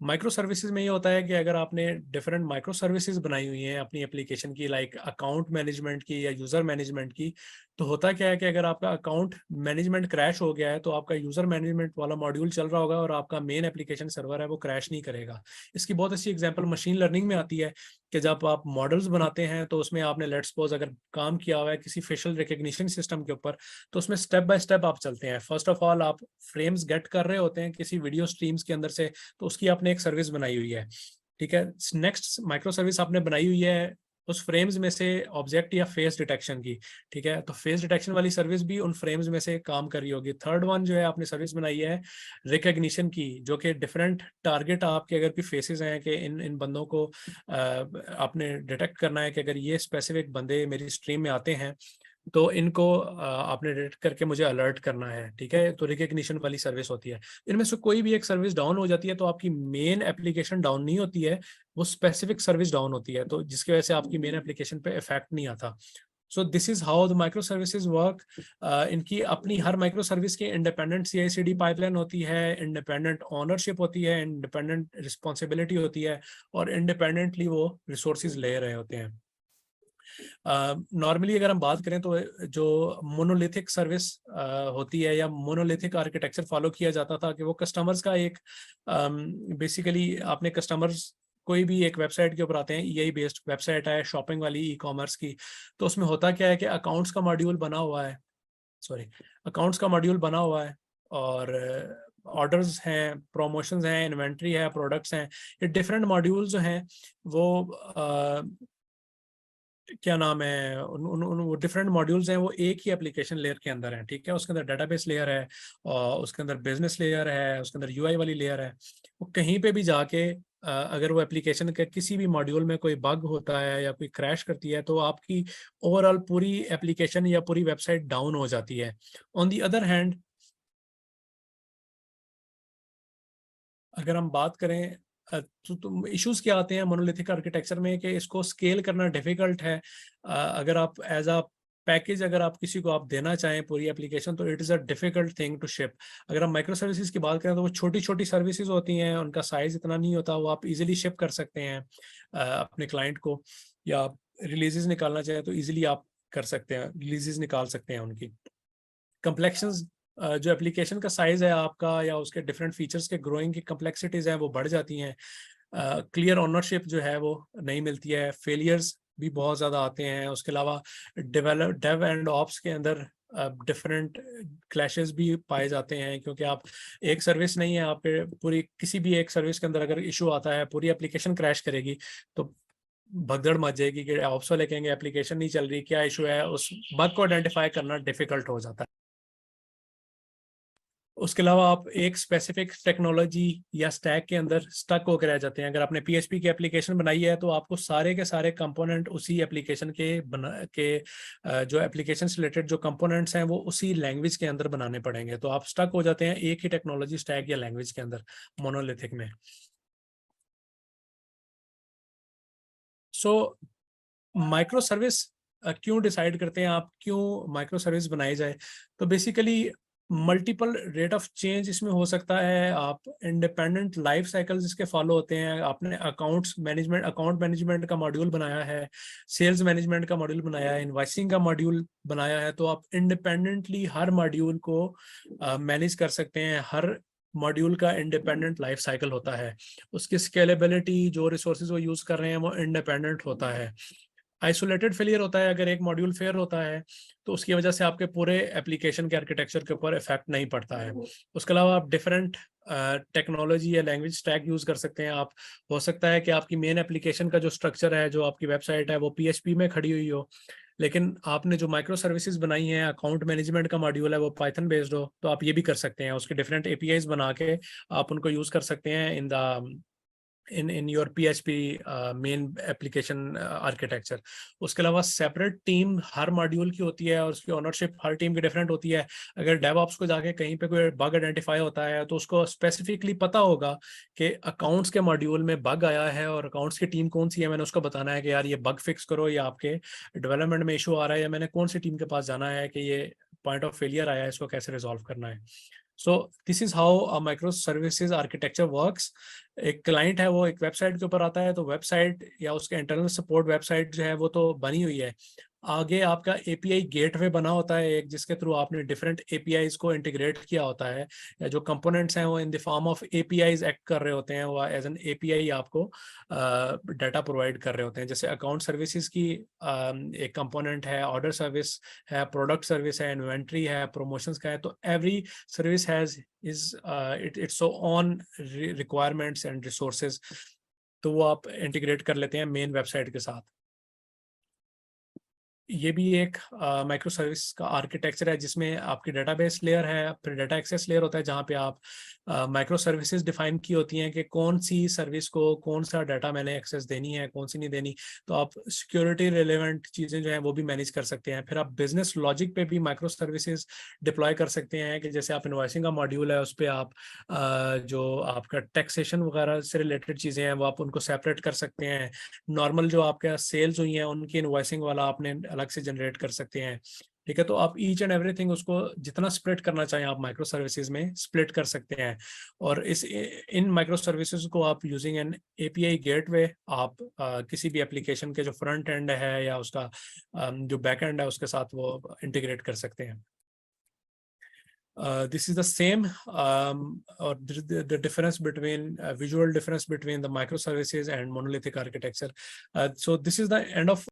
[SPEAKER 1] माइक्रो सर्विसेज में ये होता है कि अगर आपने डिफरेंट माइक्रो सर्विसेज बनाई हुई हैं अपनी एप्लीकेशन की, लाइक अकाउंट मैनेजमेंट की या यूजर मैनेजमेंट की, तो होता क्या है कि अगर आपका अकाउंट मैनेजमेंट क्रैश हो गया है तो आपका यूजर मैनेजमेंट वाला मॉड्यूल चल रहा होगा और आपका मेन एप्लीकेशन सर्वर है वो क्रैश नहीं करेगा। इसकी बहुत अच्छी एग्जांपल मशीन लर्निंग में आती है कि जब आप मॉडल्स बनाते हैं तो उसमें आपने लेट्स सपोज अगर काम किया हुआ है किसी फेशियल रिकग्निशन सिस्टम के ऊपर, तो उसमें स्टेप बाय स्टेप आप चलते हैं। फर्स्ट ऑफ ऑल आप फ्रेम्स गेट कर रहे होते हैं किसी वीडियो स्ट्रीम्स के अंदर से, तो उसकी आपने एक सर्विस बनाई हुई है, ठीक है। नेक्स्ट माइक्रो सर्विस आपने बनाई हुई है उस फ्रेम्स में से ऑब्जेक्ट या फेस डिटेक्शन की, ठीक है, तो फेस डिटेक्शन वाली सर्विस भी उन फ्रेम्स में से काम कर रही होगी। थर्ड वन जो है आपने सर्विस बनाई है रिकग्निशन की, जो कि डिफरेंट टारगेट आपके अगर भी फेसेस हैं कि इन बंदों को आपने डिटेक्ट करना है कि अगर ये स्पेसिफिक बंदे मेरी स्ट्रीम में आते हैं तो इनको आपने डिटेक्ट करके मुझे अलर्ट करना है, ठीक है। तो रिकग्निशन वाली सर्विस होती है। इनमें से कोई भी एक सर्विस डाउन हो जाती है तो आपकी मेन एप्लीकेशन डाउन नहीं होती है, वो स्पेसिफिक सर्विस डाउन होती है, तो जिसकी वजह से आपकी मेन एप्लीकेशन पे इफेक्ट नहीं आता। सो this is how the micro services work. इनकी अपनी हर माइक्रो सर्विस की इंडिपेंडेंट CI/CD पाइपलाइन होती है, इंडिपेंडेंट ओनरशिप होती है, इंडिपेंडेंट रिस्पॉन्सिबिलिटी होती है, और इंडिपेंडेंटली वो रिसोर्सेज ले रहे होते हैं। नॉर्मली अगर हम बात करें तो जो मोनोलिथिक सर्विस होती है या मोनोलिथिक आर्किटेक्चर फॉलो किया जाता था कि वो कस्टमर्स का एक बेसिकली आपने कस्टमर्स कोई भी एक वेबसाइट के ऊपर आते हैं, EI बेस्ड वेबसाइट है शॉपिंग वाली, E-कॉमर्स की, तो उसमें होता क्या है कि अकाउंट्स का मॉड्यूल बना हुआ है, सॉरी, अकाउंट्स का मॉड्यूल बना हुआ है और ऑर्डर्स हैं, प्रमोशंस हैं, इन्वेंट्री है, प्रोडक्ट्स हैं, ये डिफरेंट मॉड्यूल जो हैं वो क्या नाम है, वो डिफरेंट मॉड्यूल्स हैं, वो एक ही एप्लीकेशन लेयर के अंदर है, ठीक है। उसके अंदर डेटाबेस लेयर है, और उसके अंदर बिजनेस लेयर है, उसके अंदर यूआई वाली लेयर है। वो कहीं पे भी जाके अगर वो एप्लीकेशन के किसी भी मॉड्यूल में कोई बग होता है या कोई क्रैश करती है, तो आपकी ओवरऑल पूरी एप्लीकेशन या पूरी वेबसाइट डाउन हो जाती है। ऑन दी अदर हैंड, अगर हम बात करें तो इश्यूज क्या आते हैं मोनोलिथिक आर्किटेक्चर में, कि इसको स्केल करना डिफिकल्ट है। अगर आप एज अ पैकेज अगर आप किसी को आप देना चाहें पूरी एप्लीकेशन, तो it is a difficult thing to ship. अगर हम माइक्रो सर्विसेज की बात करें, तो वो छोटी छोटी सर्विसेज होती हैं, उनका साइज इतना नहीं होता, वो आप इजीली शिप कर सकते हैं अपने क्लाइंट को। या आप रिलीजेस निकालना चाहें तो इजीली आप कर सकते हैं, रिलीजेस निकाल सकते हैं उनकी। कम्प्लेक्शंस, जो एप्लीकेशन का साइज है आपका या उसके डिफरेंट फीचर्स के ग्रोइंग की कम्प्लेक्सिटीज हैं वो बढ़ जाती हैं। क्लियर ओनरशिप जो है वो नहीं मिलती है, फेलियर्स भी बहुत ज़्यादा आते हैं। उसके अलावा डेव एंड ऑप्स के अंदर डिफरेंट क्लैशेस भी पाए जाते हैं, क्योंकि आप एक सर्विस नहीं है, आप पे पूरी किसी भी एक सर्विस के अंदर अगर इशू आता है, पूरी एप्लीकेशन क्रैश करेगी, तो भगदड़ मच जाएगी कि ऑप्स वाले कहेंगे एप्लीकेशन नहीं चल रही, क्या इशू है, उस बग को आइडेंटिफाई करना डिफिकल्ट हो जाता है। उसके अलावा आप एक स्पेसिफिक टेक्नोलॉजी या स्टैक के अंदर स्टक होकर रह जाते हैं। अगर आपने पीएचपी की एप्लीकेशन बनाई है, तो आपको सारे के सारे कंपोनेंट उसी एप्लीकेशन के जो एप्लीकेशन से रिलेटेड जो कंपोनेंट्स हैं वो उसी लैंग्वेज के अंदर बनाने पड़ेंगे। तो आप स्टक हो जाते हैं एक ही टेक्नोलॉजी स्टैक या लैंग्वेज के अंदर, मोनोलिथिक में। सो माइक्रो सर्विस क्यों डिसाइड करते हैं आप, क्यों माइक्रो सर्विस बनाई जाए? तो basically multiple rate of change इसमें हो सकता है। आप इंडिपेंडेंट लाइफ साइकिल्स इसके फॉलो होते हैं। आपने अकाउंट मैनेजमेंट का मॉड्यूल बनाया है, सेल्स मैनेजमेंट का मॉड्यूल बनाया है, इनवॉइसिंग का मॉड्यूल बनाया है, तो आप इंडिपेंडेंटली हर मॉड्यूल को मैनेज कर सकते हैं। हर मॉड्यूल का इंडिपेंडेंट लाइफ साइकिल होता है, उसकी स्केलेबिलिटी, जो रिसोर्सेज वो यूज कर रहे हैं वो इंडिपेंडेंट होता है। आइसोलेटेड फेलियर होता है, अगर एक मॉड्यूल फेयर होता है तो उसकी वजह से आपके पूरे एप्लीकेशन के आर्किटेक्चर के ऊपर इफेक्ट नहीं पड़ता है। उसके अलावा आप डिफरेंट टेक्नोलॉजी या लैंग्वेज स्टैक यूज कर सकते हैं। आप, हो सकता है कि आपकी मेन एप्लीकेशन का जो स्ट्रक्चर है, जो आपकी वेबसाइट है, वो पीएचपी में खड़ी हुई हो, लेकिन आपने जो माइक्रो सर्विसेज बनाई हैं, अकाउंट मैनेजमेंट का मॉड्यूल है, वो पाइथन बेस्ड हो, तो आप ये भी कर सकते हैं। उसके डिफरेंट एपीआईज बना के आप उनको यूज कर सकते हैं in your PHP main application architecture. उसके अलावा सेपरेट टीम हर मॉड्यूल की होती है, और उसकी ओनरशिप हर टीम की डिफरेंट होती है। अगर डेवऑप्स को जाके कहीं पे कोई बग आइडेंटिफाई होता है, तो उसको स्पेसिफिकली पता होगा कि अकाउंट्स के मॉड्यूल में बग आया है और अकाउंट्स की टीम कौन सी है, मैंने उसको बताना है कि यार ये बग फिक्स करो, या आपके डेवलपमेंट में इशू आ रहा है, या मैंने कौन सी टीम के पास जाना है कि ये पॉइंट ऑफ फेलियर आया है, इसको कैसे रिजॉल्व करना है। So this is how a micro services architecture works. एक क्लाइंट है, वो एक वेबसाइट के ऊपर आता है, तो वेबसाइट या उसके इंटरनल सपोर्ट वेबसाइट जो है वो तो बनी हुई है। आगे आपका एपीआई गेटवे बना होता है एक, जिसके थ्रू आपने डिफरेंट एपीआईज को इंटीग्रेट किया होता है, या जो कंपोनेंट्स हैं वो in the form of APIs act कर रहे होते हैं, वो एज एन एपीआई आपको डाटा प्रोवाइड कर रहे होते हैं। जैसे अकाउंट सर्विसेज की एक कंपोनेंट है, ऑर्डर सर्विस है, प्रोडक्ट सर्विस है, इन्वेंट्री है, प्रमोशंस का है। तो every service has its own requirements and resources, तो वो आप इंटीग्रेट कर लेते हैं मेन वेबसाइट के साथ। ये भी एक माइक्रो सर्विस का आर्किटेक्चर है, जिसमें आपकी डेटाबेस लेयर है, फिर डाटा एक्सेस लेयर होता है, जहाँ पे आप माइक्रो सर्विसेज डिफाइन की होती हैं कि कौन सी सर्विस को कौन सा डाटा मैंने एक्सेस देनी है, कौन सी नहीं देनी। तो आप सिक्योरिटी रिलेवेंट चीज़ें जो हैं वो भी मैनेज कर सकते हैं। फिर आप बिजनेस लॉजिक पे भी माइक्रो सर्विसेज डिप्लॉय कर सकते हैं, कि जैसे आप इनवॉइसिंग का मॉड्यूल है, उस पर आप जो आपका टैक्सेशन वगैरह से रिलेटेड चीज़ें हैं वो आप उनको सेपरेट कर सकते हैं। नॉर्मल जो आपके सेल्स हुई हैं उनकी इनवॉइसिंग वाला आपने अलग से जनरेट कर सकते हैं। ठीक है, तो आप ईच एंड एवरीथिंग उसको जितना स्प्लिट करना चाहें आप माइक्रो सर्विसेज में स्प्लिट कर सकते हैं। और इन माइक्रो सर्विसेज को आप यूजिंग एन एपीआई गेटवे आप किसी भी एप्लीकेशन के जो फ्रंट एंड है या उसका जो बैक एंड है उसके साथ वो इंटीग्रेट कर सकते हैं। This is the same or the difference between visual difference between the microservices and monolithic architecture. So this is the end of